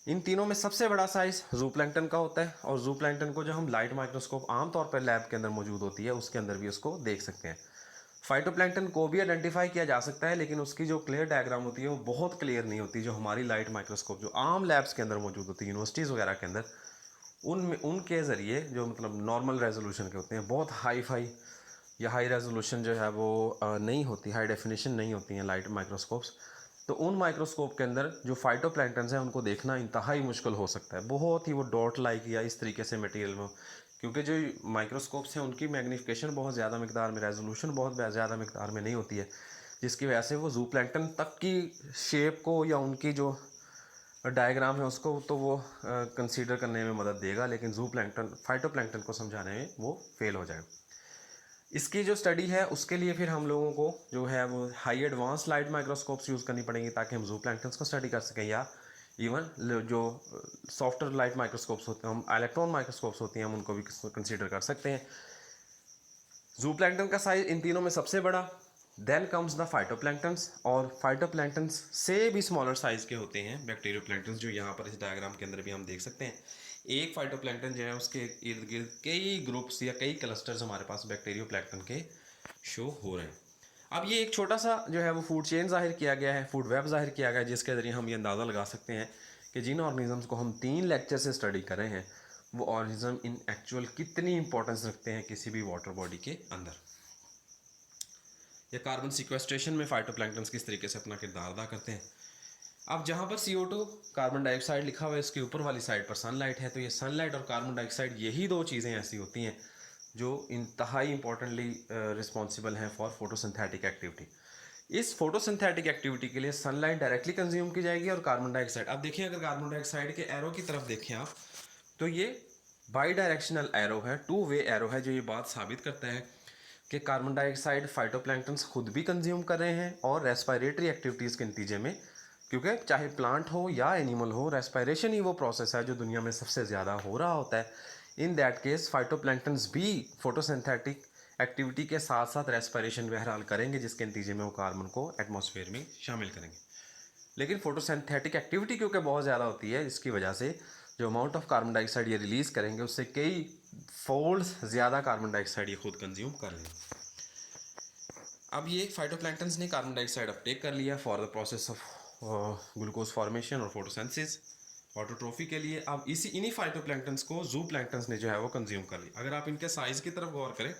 इन तीनों में सबसे बड़ा साइज़ जू प्लैंक्टन का होता है, और जू प्लैंक्टन को जो हम लाइट माइक्रोस्कोप आमतौर पर लैब के अंदर मौजूद होती है उसके अंदर भी उसको देख सकते हैं। फाइटोप्लैंक्टन को भी आइडेंटिफाई किया जा सकता है, लेकिन उसकी जो क्लियर डायग्राम होती है वो बहुत क्लियर नहीं होती। जो हमारी लाइट माइक्रोस्कोप जो आम लैब्स के अंदर मौजूद होती है यूनिवर्सिटीज़ वगैरह के अंदर, उनमें उनके ज़रिए जो मतलब नॉर्मल रेजोल्यूशन के होते हैं, बहुत हाई या हाई रेजोल्यूशन जो है वो नहीं होती, हाई डेफिनेशन नहीं होती हैं लाइट माइक्रोस्कोप्स, तो उन माइक्रोस्कोप के अंदर जो फाइटोप्लैंक्टन्स हैं उनको देखना इंतहाई मुश्किल हो सकता है। बहुत ही वो डॉट लाइक या इस तरीके से मटेरियल में, क्योंकि जो माइक्रोस्कोप्स हैं उनकी मैग्नीफिकेशन बहुत ज़्यादा मिकदार में, रेजोल्यूशन बहुत ज़्यादा मिकदार में नहीं होती है, जिसकी वजह से वो जू प्लैंक्टन तक की शेप को या उनकी जो डायग्राम है उसको तो वो कंसीडर करने में मदद देगा, लेकिन जू प्लैंक्टन फाइटोप्लैंक्टन को समझाने में वो फेल हो जाएगा। इसकी जो स्टडी है उसके लिए फिर हम लोगों को जो है वो high advance light microscopes use करनी पड़ेंगी ताकि हम जू प्लैंक्टन्स को स्टडी कर सकें, या इवन जो सॉफ्टवेयर लाइट माइक्रोस्कोप्स होते हैं, हम इलेक्ट्रॉन माइक्रोस्कोप्स होती हैं, हम उनको भी कंसीडर कर सकते हैं। जू प्लैंक्टन का साइज इन तीनों में सबसे बड़ा, देन कम्स द फाइटोप्लैंक्टन्स, और फाइटोप्लैंक्टन्स से भी स्मॉलर साइज़ के होते हैं बैक्टीरियो प्लैंक्टन्स, जो यहाँ पर इस डायग्राम के अंदर भी हम देख सकते हैं। एक फाइटोप्लैंक्टन जो है उसके इर्द गिर्द कई ग्रुप्स या कई क्लस्टर्स हमारे पास बैक्टीरियो प्लैंक्टन के शो हो रहे हैं। अब ये एक छोटा सा जो है वो फूड चेन जाहिर किया गया है, फूड वेब जाहिर किया गया है, जिसके ज़रिए हम ये अंदाज़ा लगा सकते हैं कि जिन ऑर्गेनिजम्स को हम 3 लेक्चर से स्टडी कर रहे हैं वो ऑर्गेनिज्म इन एक्चुअल कितनी इंपॉर्टेंस रखते हैं किसी भी वाटर बॉडी के अंदर, या कार्बन सिक्वेस्ट्रेशन में फाइटोप्लैंक्टन्स किस तरीके से अपना किरदार अदा करते हैं। अब जहाँ पर CO2 कार्बन डाइऑक्साइड लिखा हुआ है, इसके ऊपर वाली साइड पर सनलाइट है, तो ये सनलाइट और कार्बन डाइऑक्साइड यही दो चीज़ें ऐसी होती हैं जो इंतहाई इंपॉर्टेंटली रिस्पॉन्सिबल हैं फॉर फोटोसिंथेटिक एक्टिविटी। इस फोटोसिंथेटिक एक्टिविटी के लिए सनलाइट डायरेक्टली कंज्यूम की जाएगी और कार्बन डाइऑक्साइड, अब देखिए अगर कार्बन डाइऑक्साइड के एरो की तरफ देखें आप, तो ये बाई डायरेक्शनल एरो है, 2 वे एरो है, जो ये बात साबित करता है कि कार्बन डाइऑक्साइड फाइटोप्लैंक्टन्स खुद भी कंज्यूम कर रहे हैं और रेस्पिरेटरी एक्टिविटीज़ के नतीजे में, क्योंकि चाहे प्लांट हो या एनिमल हो, रेस्पिरेशन ही वो प्रोसेस है जो दुनिया में सबसे ज़्यादा हो रहा होता है। इन दैट केस फाइटोप्लैंक्टन्स भी फोटोसिंथेटिक एक्टिविटी के साथ साथ रेस्पिरेशन बहरहाल करेंगे, जिसके नतीजे में वो कार्बन को एटमॉस्फेयर में शामिल करेंगे। लेकिन फोटोसिंथेटिक एक्टिविटी क्योंकि बहुत ज़्यादा होती है, इसकी वजह से जो अमाउंट ऑफ कार्बन डाइऑक्साइड ये रिलीज़ करेंगे उससे कई फोल्ड्स ज़्यादा कार्बन डाइऑक्साइड ये खुद कंज्यूम कर लेंगे। अब ये फाइटोप्लैंक्टन्स ने कार्बन डाइऑक्साइड अपटेक कर लिया for the process of glucose formation और फोटोसिंथेसिस, ऑटोट्रोफी के लिए। अब इन्हीं फाइटोप्लैंक्टन्स को जू प्लैंक्टन्स ने जो है वो कंज्यूम कर लिया। अगर आप इनके साइज़ की तरफ गौर करें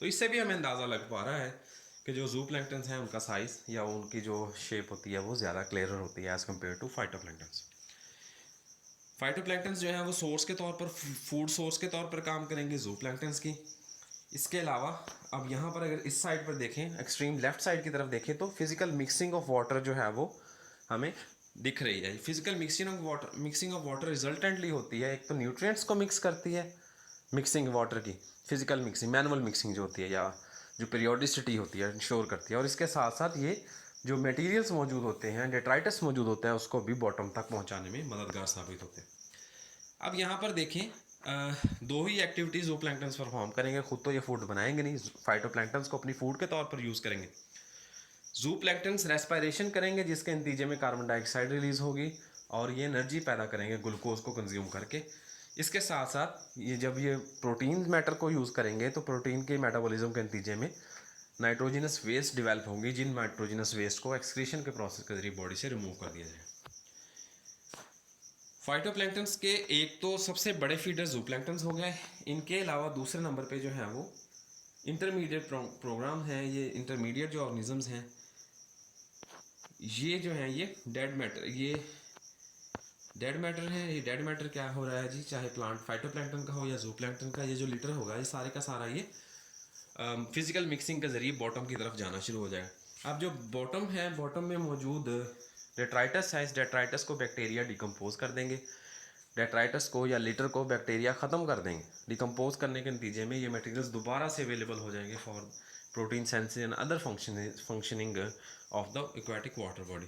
तो इससे भी हमें अंदाज़ा लग पा रहा है कि जो जू प्लैंक्टन्स हैं उनका साइज़ या उनकी जो शेप होती है वो ज़्यादा क्लियरर होती है as compare to phytoplanktons. Phytoplanktons जो है वो सोर्स के तौर पर, फूड सोर्स के तौर पर काम करेंगे जू प्लैंक्टन्स की। इसके अलावा अब यहाँ पर अगर इस साइड पर देखें, एक्सट्रीम लेफ्ट साइड की तरफ देखें, तो फिजिकल मिक्सिंग ऑफ वाटर जो है वो हमें दिख रही है। Physical mixing of water resultantly होती है, एक तो न्यूट्रिएंट्स को मिक्स करती है, मिक्सिंग वाटर की फिजिकल मिक्सिंग, मैनुअल मिक्सिंग जो होती है या जो पीरियोडिसिटी होती है इंश्योर करती है, और इसके साथ साथ ये जो मटेरियल्स मौजूद होते हैं, डेट्राइटस मौजूद होता है, उसको भी बॉटम तक पहुंचाने में मददगार साबित होते हैं। अब यहाँ पर देखें, दो ही एक्टिविटीज़ जू प्लैंक्टन्स परफॉर्म करेंगे, खुद तो ये फूड बनाएंगे नहीं, फाइटोप्लैंक्टन्स को अपनी फूड के तौर पर यूज़ करेंगे। जू प्लैंक्टन्स रेस्पिरेशन करेंगे जिसके नतीजे में कार्बन डाइऑक्साइड रिलीज़ होगी और ये एनर्जी पैदा करेंगे ग्लूकोज को कंज्यूम करके। इसके साथ साथ ये जब ये प्रोटीन मैटर को यूज़ करेंगे तो प्रोटीन के मेटाबॉलिज्म के नतीजे में नाइट्रोजिनस वेस्ट डेवलप होंगी, जिन नाइट्रोजिनस वेस्ट को एक्सक्रीशन के प्रोसेस के जरिए बॉडी से रिमूव कर दिया जाए। फाइटोप्लैंक्टन्स के एक तो सबसे बड़े फीडर जू प्लैंक्टन्स हो गए, इनके अलावा दूसरे नंबर पे जो है वो इंटरमीडिएट प्रोग्राम है। ये इंटरमीडिएट जो ऑर्गेनिजम्स हैं ये जो हैं ये डेड मैटर है। ये डेड मैटर क्या हो रहा है जी, चाहे प्लांट फाइटोप्लैंक्टन का हो या जू प्लैंक्टन का, ये जो लिटर होगा ये सारे का सारा ये फिजिकल मिक्सिंग के जरिए बॉटम की तरफ जाना शुरू हो जाएगा। अब जो बॉटम है, बॉटम में मौजूद डेट्राइटस है, इस डेट्राइटस को बैक्टीरिया डिकम्पोज कर देंगे, डेट्राइटस को या लिटर को बैक्टीरिया ख़त्म कर देंगे। डिकम्पोज करने के नतीजे में ये मटेरियल्स दोबारा से अवेलेबल हो जाएंगे for protein synthesis and other functioning of the aquatic water body.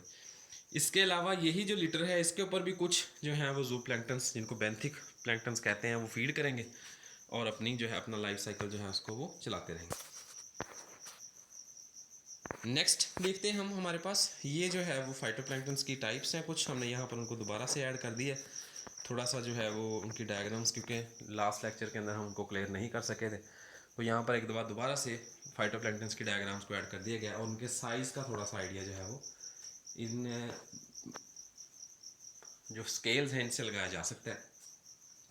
इसके अलावा यही जो लिटर है इसके ऊपर भी कुछ जो है वो जू प्लैंक्टन्स, जिनको बेंथिक प्लैंक्टन्स कहते हैं, वो फीड करेंगे और अपनी जो है अपना लाइफ साइकिल जो है उसको वो चलाते रहेंगे। नेक्स्ट देखते हैं हम, हमारे पास ये जो है वो फाइटोप्लैंक्टन्स की टाइप्स हैं, कुछ हमने यहाँ पर उनको दोबारा से ऐड कर दिया, थोड़ा सा जो है वो उनकी डायग्राम्स, क्योंकि लास्ट लेक्चर के अंदर हम उनको क्लियर नहीं कर सके थे, तो यहाँ पर एक दफ़ा दोबारा से फाइटोप्लैंक्टन्स की डायग्राम्स को ऐड कर दिया गया और उनके साइज़ का थोड़ा सा आइडिया जो है वो इन जो स्केल्स हैं इनसे लगाया जा सकता है।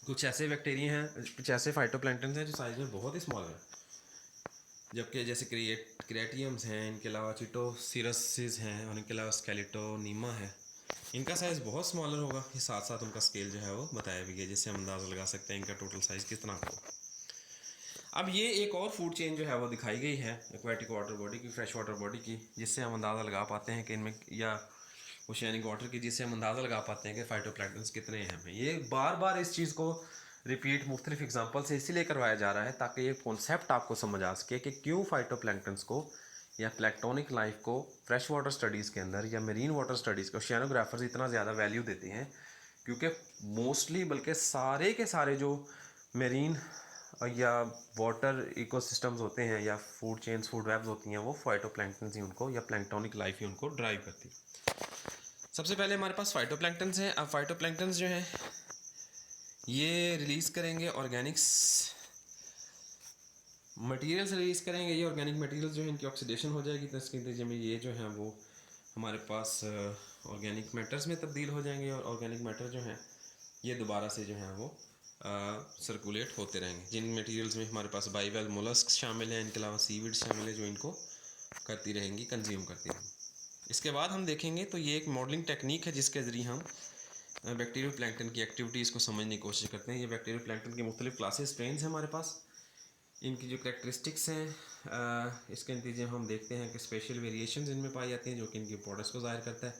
कुछ ऐसे बैक्टीरिया हैं, कुछ ऐसे फाइटोप्लैंक्टन्स हैं जो साइज में बहुत ही स्मॉल है, जबकि जैसे क्रिएटियम्स हैं, इनके अलावा चिटोसिरसिस हैं और इनके अलावा स्केलेटोनीमा है, इनका साइज़ बहुत स्मॉलर होगा। ये साथ साथ उनका स्केल जो है वो बताया भी गया, जिससे हम अंदाज़ा लगा सकते हैं इनका टोटल साइज़ कितना होगा। अब ये एक और फूड चेन जो है वो दिखाई गई है एक्वाटिक वाटर बॉडी की, फ्रेश वाटर बॉडी की, जिससे हम अंदाज़ा लगा पाते हैं कि इनमें, या ओशियानिक वाटर की, जिससे हम अंदाज़ा लगा पाते हैं कि फाइटोप्लैंक्टन्स कितने हैं। ये बार बार इस चीज़ को रिपीट मुख्तलिफ एग्जाम्पल से इसीलिए करवाया जा रहा है ताकि ये कॉन्सेप्ट आपको समझ आ सके कि क्यों फाइटोप्लैंक्टन्स को या प्लैंक्टोनिक लाइफ को फ्रेश वाटर स्टडीज़ के अंदर या मरीन वाटर स्टडीज़ के ओशियानोग्राफर्स इतना ज़्यादा वैल्यू देते हैं, क्योंकि मोस्टली बल्कि सारे के सारे जो मरीन या वाटर इकोसिस्टम्स होते हैं या फूड चेन्स, फूड वेब्स होती हैं, वो फाइटोप्लैंक्टन्स ही उनको या प्लैंक्टोनिक लाइफ ही उनको ड्राइव करती है। सबसे पहले हमारे पास फाइटोप्लैंक्टन्स हैं। अब फाइटोप्लैंक्टन्स जो हैं ये रिलीज़ करेंगे ऑर्गेनिक्स मटेरियल्स रिलीज़ करेंगे। ये ऑर्गेनिक मटेरियल्स जो है इनकी ऑक्सीडेशन हो जाएगी, तो इसके नतीजे में ये जो है वो हमारे पास ऑर्गेनिक मैटर्स में तब्दील हो जाएंगे और ऑर्गेनिक मैटर जो हैं ये दोबारा से जो है वो सर्कुलेट होते रहेंगे। जिन मटेरियल्स में हमारे पास बाइवल मोलस्क शामिल हैं, इनके अलावा सीविड शामिल है जो इनको करती रहेंगी, कंज्यूम करती रहेंगी। इसके बाद हम देखेंगे तो ये एक मॉडलिंग टेक्निक है जिसके ज़रिए हम बैक्टीरियल प्लैंक्टन की एक्टिविटीज़ को समझने की कोशिश करते हैं। ये बैक्टीरियल प्लैंक्टन की मुख्तलिफ क्लासेस स्ट्रेन्स हैं हमारे पास। इनकी जो करेक्टरिस्टिक्स हैं इसके नतीजे हम देखते हैं कि स्पेशल वेरिएशंस इनमें पाई जाती हैं जो कि इनकी इंपॉर्टेंस को ज़ाहिर करता है।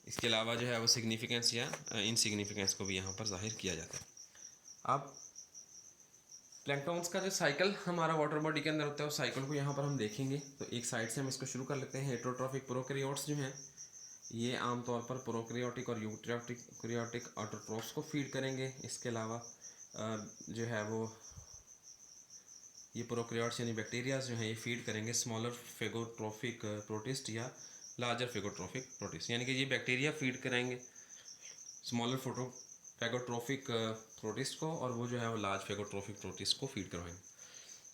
इसके अलावा जो है वो सिग्निफिकेंस या इनसिग्निफिकेंस को भी यहाँ पर ज़ाहिर किया जाता है। अब प्लैंक्टन्स का जो साइकिल हमारा वाटर बॉडी के अंदर होता है उस साइकिल को यहाँ पर हम देखेंगे। तो एक साइड से हम इसको शुरू कर लेते हैं। हेटरोट्रॉफिक प्रोकैरियोट्स जो हैं ये आमतौर पर प्रोकैरियोटिक और यूकैरियोटिक ऑटोट्रोफ्स को फीड करेंगे। इसके अलावा जो है वो ये प्रोकैरियोट्स यानी बैक्टीरियाज जो हैं ये फीड करेंगे स्मॉलर फेगोट्रोफिक प्रोटिस्ट या लार्जर फेगोट्रोफिक प्रोटिस्ट, यानी कि ये बैक्टीरिया फीड करेंगे स्मॉलर फेगोट्रोफिक प्रोटिस्ट को और वो जो है वो लार्ज फेगोट्रोफिक प्रोटिस्ट को फीड करवाएंगे।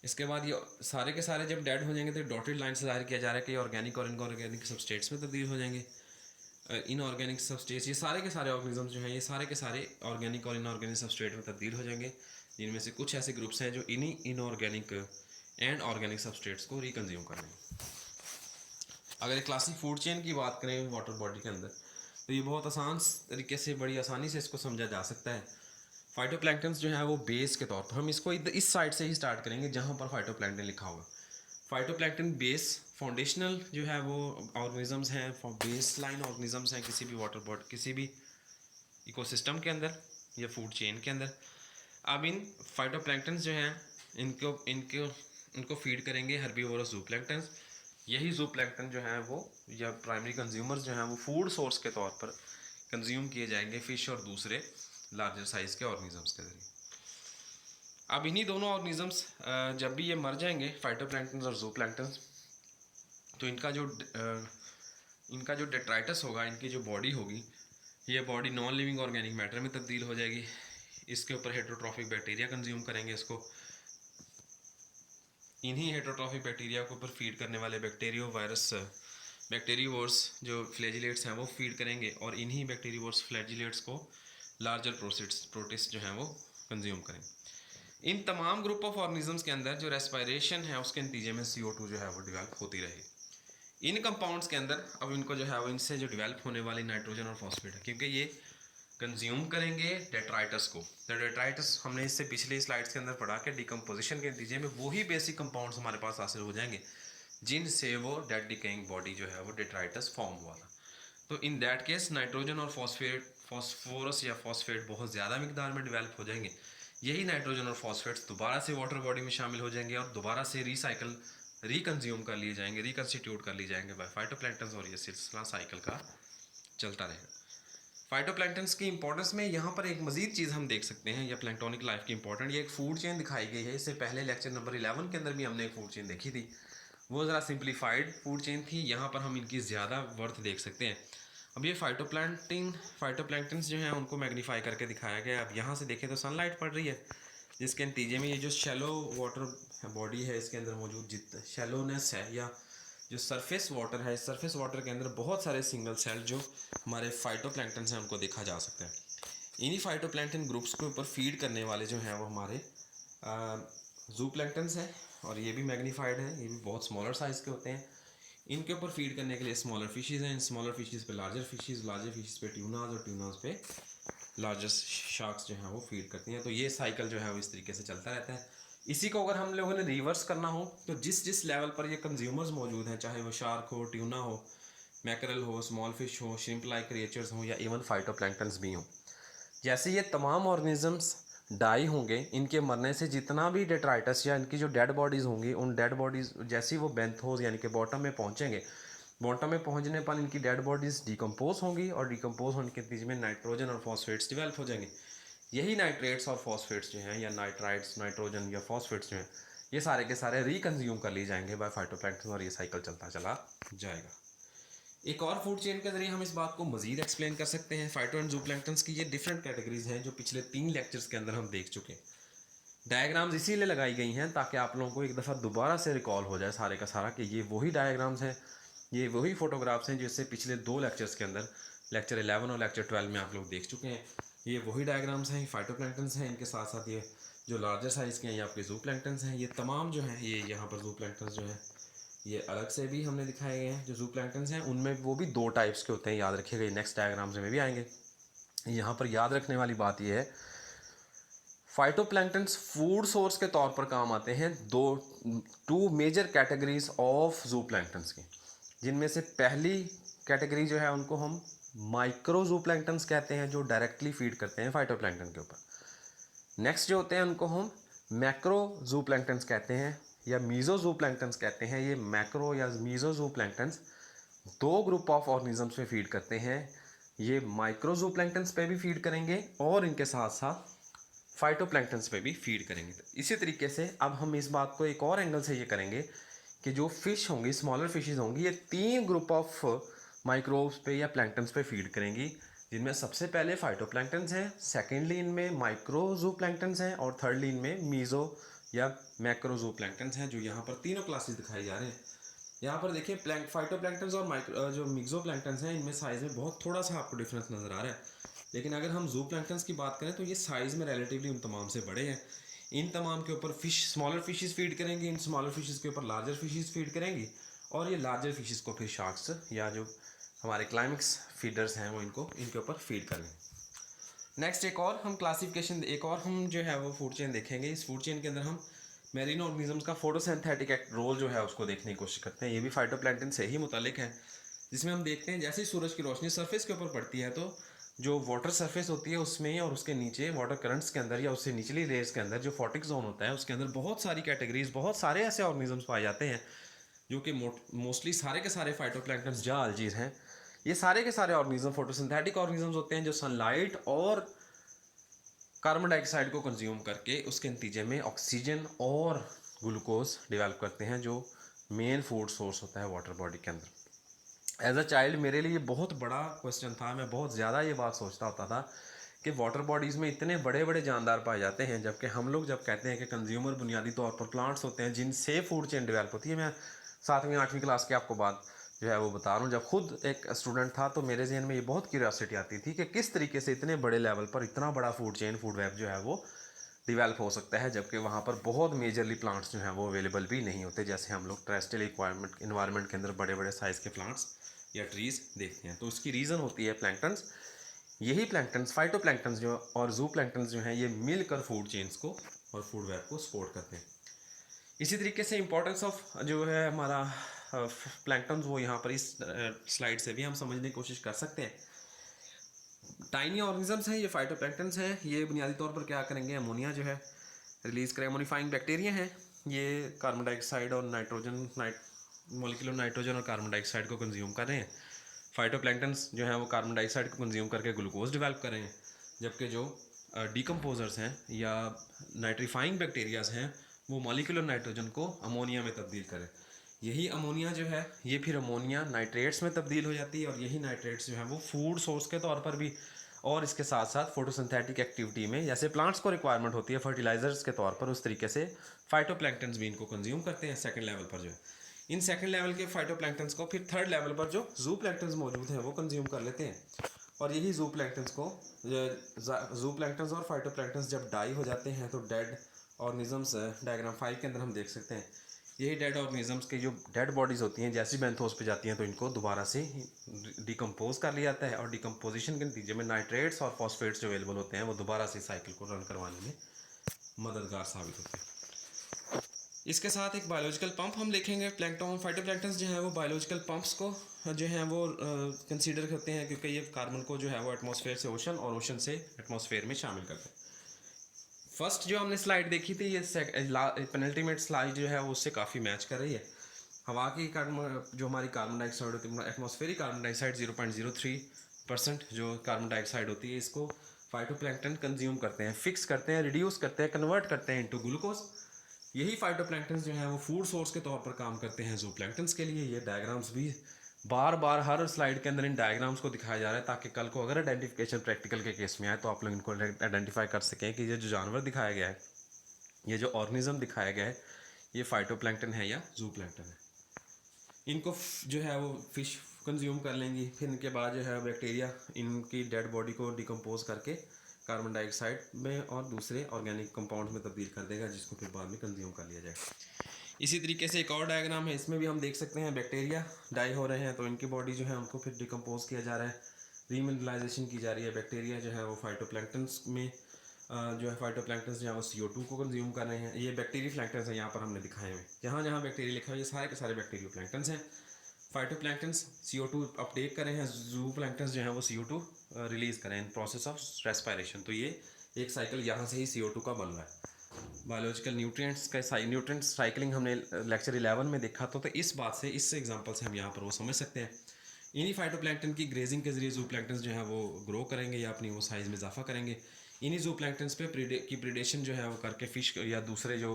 इसके बाद ये सारे के सारे जब डेड हो जाएंगे तो डॉटेड लाइन से जाहिर किया जा रहा है कि ऑर्गेनिक और इनऑर्गेनिक सबस्टेट्स में तब्दील हो जाएंगे। इनऑर्गेनिक सबस्टेट्स ये सारे के सारे ऑर्गेनिजम्स जो हैं ये सारे के सारे ऑर्गेनिक और इनऑर्गेनिक सबस्टेट में तब्दील हो जाएंगे, जिनमें से कुछ ऐसे ग्रुप्स हैं जो इन्हीं इनऑर्गेनिक एंड ऑर्गेनिक सबस्टेट्स को रिकंज्यूम कर रहे हैं। अगर एक क्लासिक फूड चेन की बात करें वाटर बॉडी के अंदर तो ये बहुत आसान तरीके से बड़ी आसानी से इसको समझा जा सकता है। फाइटोप्लैंक्टन्स जो है वो बेस के तौर पर हम इसको इस साइड से ही स्टार्ट करेंगे जहाँ पर फाइटोप्लैंक्टन लिखा होगा। फाइटोप्लैंक्टन बेस फाउंडेशनल जो है वो ऑर्गेनिजम्स हैं, बेस लाइन ऑर्गेनिजम्स हैं किसी भी वाटर बॉडी किसी भी इकोसिस्टम के अंदर या फूड चेन के अंदर। अब इन फाइटोप्लैंक्टन्स जो हैं इनको फीड करेंगे हर्बीवोरस ज़ूप्लैंक्टन्स। यही ज़ूप्लैंक्टन जो हैं वो या प्राइमरी कंज्यूमर्स जो हैं वो फूड सोर्स के तौर पर कंज्यूम किए जाएंगे फ़िश और दूसरे लार्जर साइज़ के ऑर्गेनिजम्स के ज़रिए। अब इन्हीं दोनों ऑर्गेनिजम्स जब भी ये मर जाएंगे फाइटोप्लैंक्टन्स और ज़ूप्लैंक्टन्स तो इनका जो डेट्राइटस होगा, इनकी जो बॉडी होगी ये body non living organic matter में तब्दील हो जाएगी। इसके ऊपर हेटरोट्रॉफिक बैक्टीरिया कंज्यूम करेंगे इसको। इन्हीं हेटरोट्रॉफिक बैक्टीरिया के ऊपर फीड करने वाले बैक्टीरियोवर्स जो फ्लैजिलेट्स हैं वो फीड करेंगे और इन्हीं बैक्टीरियोवर्स फ्लैजिलेट्स को लार्जर प्रोटिस्ट जो हैं वो कंज्यूम करेंगे। इन तमाम ग्रुप ऑफ ऑर्गेनिजम्स के अंदर जो रेस्पायरेशन है उसके नतीजे में CO2 जो है वो डेवलप होती रहेगी। इन कंपाउंड्स के अंदर अब इनको जो है वो इनसे जो डेवलप होने वाली नाइट्रोजन और फॉस्फेट है क्योंकि ये कंज्यूम करेंगे डेट्राइटस को। तो डेट्राइटस हमने इससे पिछले स्लाइड्स के अंदर पढ़ा के डिकम्पोजिशन के नतीजे में वही बेसिक कंपाउंड्स हमारे पास हासिल हो जाएंगे जिनसे वो डेड डिकेइंग बॉडी जो है वो डेट्राइटस फॉर्म हुआ था। तो इन दैट केस नाइट्रोजन और फॉस्फोरस या फॉस्फेट बहुत ज़्यादा मिकदार में डेवलप हो जाएंगे। यही नाइट्रोजन और फॉस्फेट्स दोबारा से वाटर बॉडी में शामिल हो जाएंगे और दोबारा से रिकंज्यूम कर लिए जाएंगे, रिकन्स्टिट्यूट कर लिए जाएंगे बाय फाइटोप्लैंक्टन्स और ये सिलसिला साइकिल का चलता रहेगा। फाइटोप्लैंक्टन्स की इंपॉर्टेंस में यहाँ पर एक मजीद चीज़ हम देख सकते हैं या प्लैंक्टोनिक लाइफ की इंपॉर्टेंट, ये एक फूड चेन दिखाई गई है। इससे पहले लेक्चर नंबर 11 के अंदर भी हमने एक फूड चेन देखी थी, वो ज़रा सिंप्लीफाइड फूड चेन थी। यहाँ पर हम इनकी ज़्यादा वर्थ देख सकते हैं। अब ये फाइटोप्लैंक्टन्स जो हैं उनको मैग्नीफाई करके दिखाया गया। अब यहाँ से देखें तो सनलाइट पड़ रही है जिसके नतीजे में ये जो शैलो वाटर बॉडी है इसके अंदर मौजूद शैलोनेस है या जो सरफेस वाटर है, इस सरफेस वाटर के अंदर बहुत सारे सिंगल सेल जो हमारे फाइटोप्लैंक्टन हैं उनको देखा जा सकता है। इन्हीं फाइटोप्लैंक्टन ग्रुप्स के ऊपर फीड करने वाले जो हैं वो हमारे ज़ूप्लैंक्टन्स हैं और ये भी मैग्नीफाइड हैं, ये भी बहुत स्मॉलर साइज़ के होते हैं। इनके ऊपर फीड करने के लिए स्मॉलर फिशेज़ हैं, इन स्मॉलर फिशेज़ पे लार्जर फिशेज़ पे ट्यूनाज और ट्यूनाज पे लार्जर शार्क्स जो हैं वो फीड करती हैं। तो ये साइकिल जो है वो इस तरीके से चलता रहता है। इसी को अगर हम लोगों ने रिवर्स करना हो तो जिस जिस लेवल पर ये कंज्यूमर्स मौजूद हैं, चाहे वो शार्क हो, ट्यूना हो, मैकरल हो, स्मॉल फिश हो, श्रिम्प लाइक क्रिएचर्स हो या इवन फाइटोप्लैंक्टन्स भी हों, जैसे ये तमाम ऑर्गेनिजम्स डाई होंगे, इनके मरने से जितना भी डेट्राइटस या इनकी जो डेड बॉडीज़ होंगी उन डेड बॉडीज़ जैसे ही वो बेंथोस यानी कि बॉटम में पहुँचेंगे, बॉटम में पहुँचने पर इनकी डेड बॉडीज़ डिकम्पोज होंगी और डिकम्पोज होने के नतीजे में नाइट्रोजन और फॉस्फेट्स डेवलप हो जाएंगे। यही नाइट्रेट्स और फॉस्फेट्स जो हैं या नाइट्राइट्स, नाइट्रोजन या फॉस्फेट्स जो हैं ये सारे के सारे रिकंज्यूम कर लिए जाएंगे बाय फाइटोप्लैंक्टन और ये साइकिल चलता चला जाएगा। एक और फूड चेन के जरिए हम इस बात को मजीद एक्सप्लेन कर सकते हैं। फाइटो एंड ज़ूप्लैंक्टन्स की ये डिफरेंट कैटेगरीज हैं जो पिछले 3 लेक्चर्स के अंदर हम देख चुके हैं। डायग्राम्स इसीलिए लगाई गई हैं ताकि आप लोगों को एक दफ़ा दोबारा से रिकॉल हो जाए सारे का सारा कि ये वही डायग्राम्स हैं ये वही फोटोग्राफ्स हैं जिससे पिछले 2 लेक्चर्स के अंदर, लेक्चर 11 और लेक्चर 12 में आप लोग देख चुके हैं। ये वही डायग्राम्स हैं, फाइटोप्लैंक्टन्स हैं। इनके साथ साथ ये जो लार्जर साइज़ के हैं ये आपके ज़ूप्लैंक्टन्स हैं। ये तमाम जो हैं, ये यहाँ पर ज़ूप्लैंक्टन्स जो हैं ये अलग से भी हमने दिखाए गए हैं। जो ज़ूप्लैंक्टन्स हैं उनमें वो भी 2 टाइप्स के होते हैं, याद रखिएगा। ये नेक्स्ट डायग्राम्स में भी आएंगे। यहाँ पर याद रखने वाली बात ये है, फाइटोप्लैंक्टन्स फूड सोर्स के तौर पर काम आते हैं 2 मेजर कैटेगरीज ऑफ ज़ूप्लैंक्टन्स की, जिनमें से पहली कैटेगरी जो है उनको हम माइक्रो ज़ूप्लैंक्टन्स कहते हैं, जो डायरेक्टली फीड करते हैं फाइटोप्लैंक्टन के ऊपर। नेक्स्ट जो होते हैं उनको हम मैक्रो ज़ूप्लैंक्टन्स कहते हैं या मीज़ो ज़ूप्लैंक्टन्स कहते हैं। ये मैक्रो या मीज़ो ज़ूप्लैंक्टन्स 2 ग्रुप ऑफ ऑर्गेनिजम्स पे फीड करते हैं। ये माइक्रो ज़ूप्लैंक्टन्स पे भी फीड करेंगे और इनके साथ साथ फाइटोप्लैंक्टन्स पे भी फीड करेंगे। तो इसी तरीके से अब हम इस बात को एक और एंगल से ये करेंगे कि जो फिश होंगी, स्मॉलर फिशेस होंगी, ये 3 ग्रुप ऑफ माइक्रोब्स पे या प्लैंक्टन्स पे फीड करेंगी, जिनमें सबसे पहले फाइटोप्लैंक्टन्स हैं, सेकेंडली इनमें माइक्रो ज़ूप्लैंक्टन्स हैं और थर्डली इनमें मीज़ो या मैक्रो ज़ूप्लैंक्टन्स हैं, जो यहाँ पर तीनों क्लासेस दिखाई जा रहे हैं। यहाँ पर देखिए फाइटोप्लैंक्टन्स और जो मिक्सोप्लैंक्टन्स हैं, इनमें साइज़ में बहुत थोड़ा सा आपको डिफरेंस नज़र आ रहा है। लेकिन अगर हम ज़ूप्लैंक्टन्स की बात करें तो ये साइज़ में रिलेटिवली उन तमाम से बड़े हैं। इन तमाम के ऊपर फिश, स्मॉलर फिशेस फीड करेंगी, इन स्मॉलर फिशेस के ऊपर लार्जर फिशेस फीड करेंगी और ये लार्जर फिशेस को फिर शार्क्स या जो हमारे क्लाइमेक्स फीडर्स हैं वो इनके ऊपर फीड करेंगे। नेक्स्ट एक और हम क्लासिफिकेशन, एक और हम जो है वो फूड चेन देखेंगे। इस फूड चेन के अंदर हम मेरीन ऑर्गेनिजम्स का फोटोसिंथेटिक रोल जो है उसको देखने की कोशिश करते हैं। ये भी फाइटोप्लैंक्टन से ही मुतालिक है, जिसमें हम देखते हैं जैसे ही सूरज की रोशनी सरफेस के ऊपर पड़ती है तो जो वाटर सरफेस होती है उसमें और उसके नीचे वाटर करंट्स के अंदर या उससे निचली लेयर्स के अंदर जो फोटिक जोन होता है उसके अंदर बहुत सारी कैटेगरीज, बहुत सारे ऐसे ऑर्गेनिजम्स पाए जाते हैं जो कि मोस्टली सारे के सारे फाइटोप्लैंक्टन्स या अलजीज हैं। ये सारे के सारे ऑर्गेनिज्म फोटोसिंथेटिक ऑर्गेनिजम्स होते हैं जो सनलाइट और कार्बन डाइऑक्साइड को कंज्यूम करके उसके नतीजे में ऑक्सीजन और ग्लूकोज डेवलप करते हैं, जो मेन फूड सोर्स होता है वाटर बॉडी के अंदर। एज अ चाइल्ड मेरे लिए बहुत बड़ा क्वेश्चन था, मैं बहुत ज़्यादा ये बात सोचता होता था कि वाटर बॉडीज़ में इतने बड़े बड़े जानदार पाए जाते हैं, जबकि हम लोग जब कहते हैं कि कंज्यूमर बुनियादी तौर पर प्लांट्स होते हैं जिनसे फूड चेन डेवलप होती है। मैं 7वीं 8वीं क्लास की आपको बात जो है वो बता रहा हूँ, जब खुद एक स्टूडेंट था तो मेरे जहन में ये बहुत क्यूरियोसिटी आती थी कि किस तरीके से इतने बड़े लेवल पर इतना बड़ा फूड चेन, फूड वेब जो है वो डिवेल्प हो सकता है, जबकि वहाँ पर बहुत मेजरली प्लांट्स जो हैं वो अवेलेबल भी नहीं होते, जैसे हम लोग टेरेस्ट्रियल इन्वायरमेंट के अंदर बड़े बड़े साइज़ के प्लांट्स या ट्रीज़ देखते हैं। तो उसकी रीज़न होती है प्लैंक्टन्स। यही प्लैंक्टन्स, फाइटोप्लैंक्टन्स जो और जू प्लैंक्टन्स जो हैं ये मिलकर फूड चेन्स को और फूड वेब को सपोर्ट करते हैं। इसी तरीके से इंपॉर्टेंस ऑफ जो है हमारा प्लैंक्टन्स वो यहाँ पर इस स्लाइड से भी हम समझने की कोशिश कर सकते हैं। टाइनी ऑर्गेनिजम्स हैं ये, फाइटोप्लैंक्टन्स हैं। ये बुनियादी तौर पर क्या करेंगे, अमोनिया जो है रिलीज़ करें। अमोनिफाइंग बैक्टीरिया हैं, ये कार्बन डाइऑक्साइड और मॉलिक्यूलर नाइट्रोजन और कार्बन डाइऑक्साइड को कंज्यूम कर रहे हैं। फाइटोप्लैंक्टन्स जो है वो कार्बन डाइऑक्साइड को कंज्यूम करके ग्लूकोज डेवलप कर रहे हैं, जबकि जो डिकम्पोजर्स हैं या नाइट्रीफाइंग बैक्टीरियाज हैं वो मॉलिक्यूलर नाइट्रोजन को अमोनिया में तब्दील करें। यही अमोनिया जो है ये फिर अमोनिया नाइट्रेट्स में तब्दील हो जाती है और यही नाइट्रेट्स जो है वो फूड सोर्स के तौर पर भी और इसके साथ साथ फोटोसिंथेटिक एक्टिविटी में जैसे प्लांट्स को रिक्वायरमेंट होती है फर्टिलाइजर्स के तौर पर, उस तरीके से फाइटोप्लैंक्टन्स भी इनको कंज्यूम करते हैं सेकंड लेवल पर। जो है इन सेकंड लेवल के फाइटोप्लैंक्टन्स को फिर थर्ड लेवल पर जो जू प्लैंक्टन्स मौजूद हैं वो कंज्यूम कर लेते हैं। और यही जू प्लैंक्टन्स और फाइटोप्लैंक्टन्स जब डाई हो जाते हैं तो डेड ऑर्गेनिजम्स, डायग्राम 5 के अंदर हम देख सकते हैं, यही डेड ऑर्गेनिजम्स के जो डेड बॉडीज़ होती हैं जैसी बेंथोस पे जाती हैं तो इनको दोबारा से डिकम्पोज कर लिया जाता है और डिकम्पोजिशन के नतीजे में नाइट्रेट्स और फॉस्फेट्स जो अवेलेबल होते हैं वो दोबारा से साइकिल को रन करवाने में मददगार साबित होते हैं। इसके साथ एक बायोलॉजिकल पंप हम देखेंगे। प्लैंक्टन फाइटोप्लैंक्टन्स जो है वो बायोलॉजिकल पंप्स को जो है वो कंसीडर करते हैं, क्योंकि ये कार्बन को जो है वो एटमॉस्फेयर से ओशन और ओशन से एटमॉस्फेयर में शामिल करते हैं। फर्स्ट जो हमने स्लाइड देखी थी ये पेनल्टीमेट स्लाइड जो है वो उससे काफ़ी मैच कर रही है। हवा की जो हमारी कार्बन डाइऑक्साइड होती है, एटमॉस्फेरिक कार्बन डाइऑक्साइड 0.03% जो कार्बन डाइऑक्साइड होती है, इसको फाइटोप्लैंक्टन कंज्यूम करते हैं, फिक्स करते हैं, रिड्यूस करते हैं, कन्वर्ट करते हैं इनटू ग्लूकोज। यही फाइटोप्लैंक्टन्स जो है वो फूड सोर्स के तौर पर काम करते हैं ज़ूप्लैंक्टन्स के लिए। ये डायग्राम्स भी बार बार हर स्लाइड के अंदर इन डायग्राम्स को दिखाया जा रहा है ताकि कल को अगर आइडेंटिफिकेशन प्रैक्टिकल के केस में आए तो आप लोग इनको आइडेंटिफाई कर सकें कि ये जो जानवर दिखाया गया है, ये जो ऑर्गेनिज्म दिखाया गया है, ये फाइटोप्लैंक्टन है या ज़ूप्लैंक्टन है। इनको जो है वो फिश कंज्यूम कर लेंगी। फिर इनके बाद जो है बैक्टीरिया इनकी डेड बॉडी को डिकम्पोज करके कार्बन डाइऑक्साइड में और दूसरे ऑर्गेनिक कंपाउंड में तब्दील कर देगा, जिसको फिर बाद में कंज्यूम कर लिया जाएगा। इसी तरीके से एक और डायग्राम है, इसमें भी हम देख सकते हैं बैक्टीरिया डाई हो रहे हैं तो इनकी बॉडी जो है उनको फिर डिकम्पोज किया जा रहा है, रीमिनरलाइजेशन की जा रही है। बैक्टीरिया जो है वो फाइटोप्लैंक्टन्स में जो है फाइटोप्लैंक्टन्स जो है वो CO2 को कंज्यूम कर रहे हैं। ये बैक्टीरिया प्लैंक्टन्स हैं, यहाँ पर हमने दिखाए हुए, जहाँ जहाँ बैक्टीरिया लिखा हुआ है ये सारे के सारे बैक्टीरिया प्लैंक्टन्स हैं। फाइटोप्लैंक्टन्स CO2 अपटेक कर रहे हैं, जू प्लैंक्टन्स जो है वो CO2 रिलीज करें इन प्रोसेस ऑफ रेस्पायरेशन। तो ये एक साइकिल यहाँ से ही CO2 का बन रहा है। बायोलॉजिकल न्यूट्रिएंट्स का न्यूट्रिएंट साइकिलिंग हमने लेक्चर 11 में देखा तो इस बात से, इस एग्जांपल से हम यहाँ पर वो समझ सकते हैं। इन्हीं फाइटोप्लैंक्टन की ग्रेजिंग के जरिए जूप्लैंक्टन्स जो है वो ग्रो करेंगे या अपनी वो साइज़ में इजाफा करेंगे। इन्हीं जूप्लैंक्टन्स पे प्रीडेशन जो है वो करके फ़िश या दूसरे जो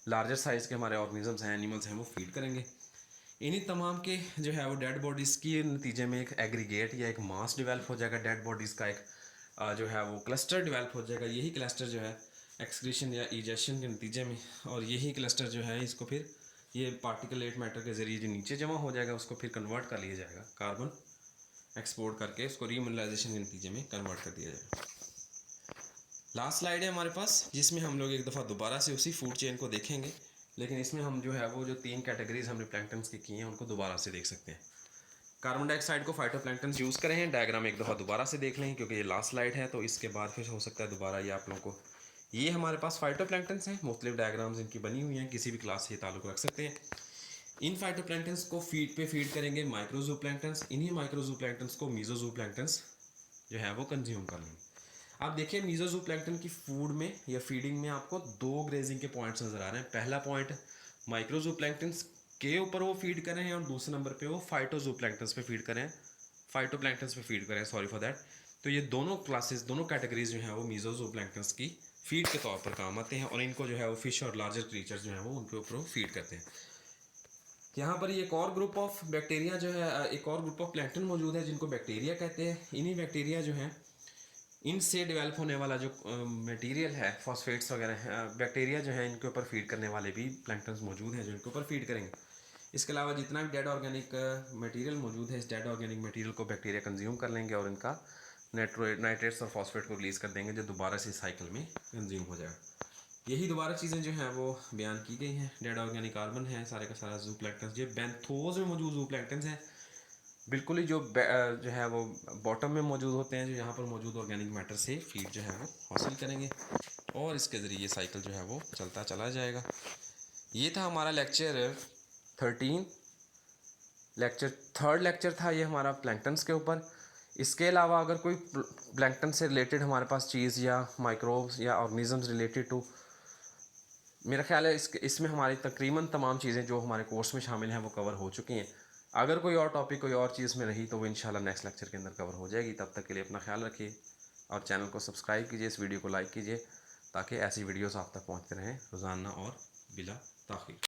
लार्जर साइज़ के हमारे ऑर्गेनिजम्स हैं, एनिमल्स हैं, वो फीड करेंगे। इन्हीं तमाम के जो है वो डेड बॉडीज़ की नतीजे में एक एग्रीगेट या एक मास डेवलप हो जाएगा। डेड बॉडीज़ का एक जो है वो क्लस्टर डेवलप हो जाएगा। यही क्लस्टर जो है एक्सक्रीशन या इजेशन के नतीजे में, और यही क्लस्टर जो है इसको फिर ये पार्टिकुलेट मैटर के ज़रिए जो नीचे जमा हो जाएगा उसको फिर कन्वर्ट कर लिया जाएगा, कार्बन एक्सपोर्ट करके उसको रीमिनरलाइजेशन के नतीजे में कन्वर्ट कर दिया जाएगा। लास्ट स्लाइड है हमारे पास, जिसमें हम लोग एक दफ़ा दोबारा से उसी फूड चेन को देखेंगे, लेकिन इसमें हम जो है वो जो 3 कैटेगरीज हमने प्लैंक्टन्स की हैं उनको दोबारा से देख सकते हैं। कार्बन डाइऑक्साइड को फाइटोप्लैंक्टन्स यूज़ करें हैं, डायग्राम एक दफ़ा दोबारा से देख लें क्योंकि ये लास्ट स्लाइड है, तो इसके बाद फिर हो सकता है दोबारा ये आप लोगों को। ये हमारे पास फाइटोप्लैंक्टन्स हैं, मुख्तलिफ डायग्राम्स इनकी बनी हुई हैं, किसी भी क्लास से ताल्लुक़ रख सकते हैं। इन फाइटोप्लैंक्टन्स को फीड करेंगे माइक्रोजूप्लैंक्टन्स। इन्हीं माइक्रोजूप्लैंक्टन्स को मीजोजूप्लैंक्टन्स जो है वो कंज्यूम कर लेंगे। आप देखिए मीजोजूप्लैंक्टन की फूड में या फीडिंग में आपको 2 ग्रेजिंग के पॉइंट्स नज़र आ रहे हैं। पहला पॉइंट माइक्रोजूप्लैंक्टन्स के ऊपर वो फीड कर रहे हैं और दूसरे नंबर पे वो फाइटोजूप्लैंक्टन्स पे फीड कर रहे हैं, फाइटोप्लैंक्टन्स पे फीड कर रहे हैं, सॉरी फॉर दैट। तो ये दोनों क्लासेस, दोनों कैटेगरीज जो हैं वो मीजोजूप्लैंक्टन्स की फीड के तौर पर काम आते हैं, और इनको जो है वो फिश और लार्जर क्रीचर्स जो हैं वो उनके ऊपर फीड करते हैं। यहाँ पर एक और ग्रुप ऑफ बैक्टीरिया जो है, एक और ग्रुप ऑफ प्लैंक्टन मौजूद है जिनको बैक्टीरिया कहते हैं। इन्हीं बैक्टीरिया जो हैं इनसे डेवलप होने वाला जो मटेरियल है, फॉस्फेट्स वगैरह बैक्टीरिया जो है इनके ऊपर फीड करने वाले भी प्लैंक्टन्स मौजूद हैं जो इनके ऊपर फीड करेंगे। इसके अलावा जितना भी डेड ऑर्गेनिक मटेरियल मौजूद है, इस डेड ऑर्गेनिक मटेरियल को बैक्टीरिया कंज्यूम कर लेंगे और इनका नाइट्रेट्स और फॉस्फेट को रिलीज़ कर देंगे, जो दोबारा से साइकिल में कंज्यूम हो जाएगा। यही दोबारा चीज़ें जो हैं वो बयान की गई हैं। डेड ऑर्गेनिक कार्बन है सारे का सारा जूप्लैंक्टन्स, ये बेंथोस में मौजूद जूप्लैंक्टन्स हैं, बिल्कुल ही जो है वो बॉटम में मौजूद होते हैं, जो यहाँ पर मौजूद ऑर्गेनिक मैटर से फीड जो है वो हासिल करेंगे और इसके ज़रिए ये साइकिल जो है वो चलता चला जाएगा। ये था हमारा लेक्चर 13, थर्ड लेक्चर था ये हमारा प्लैंक्टन्स के ऊपर। इसके अलावा अगर कोई प्लैंक्टन से रिलेटेड हमारे पास चीज़ या माइक्रोब्स या ऑर्गेनिजम्स रिलेटेड टू, मेरा ख्याल है इसमें हमारी तकरीबन तमाम चीज़ें जो हमारे कोर्स में शामिल हैं वो कवर हो चुकी हैं। अगर कोई और टॉपिक कोई और चीज़ में रही तो वो इंशाल्लाह नेक्स्ट लेक्चर के अंदर कवर हो जाएगी। तब तक के लिए अपना ख्याल रखिए और चैनल को सब्सक्राइब कीजिए, इस वीडियो को लाइक कीजिए ताकि ऐसी वीडियोस आप तक पहुंचते रहें रोज़ाना और बिला ताख़ीर।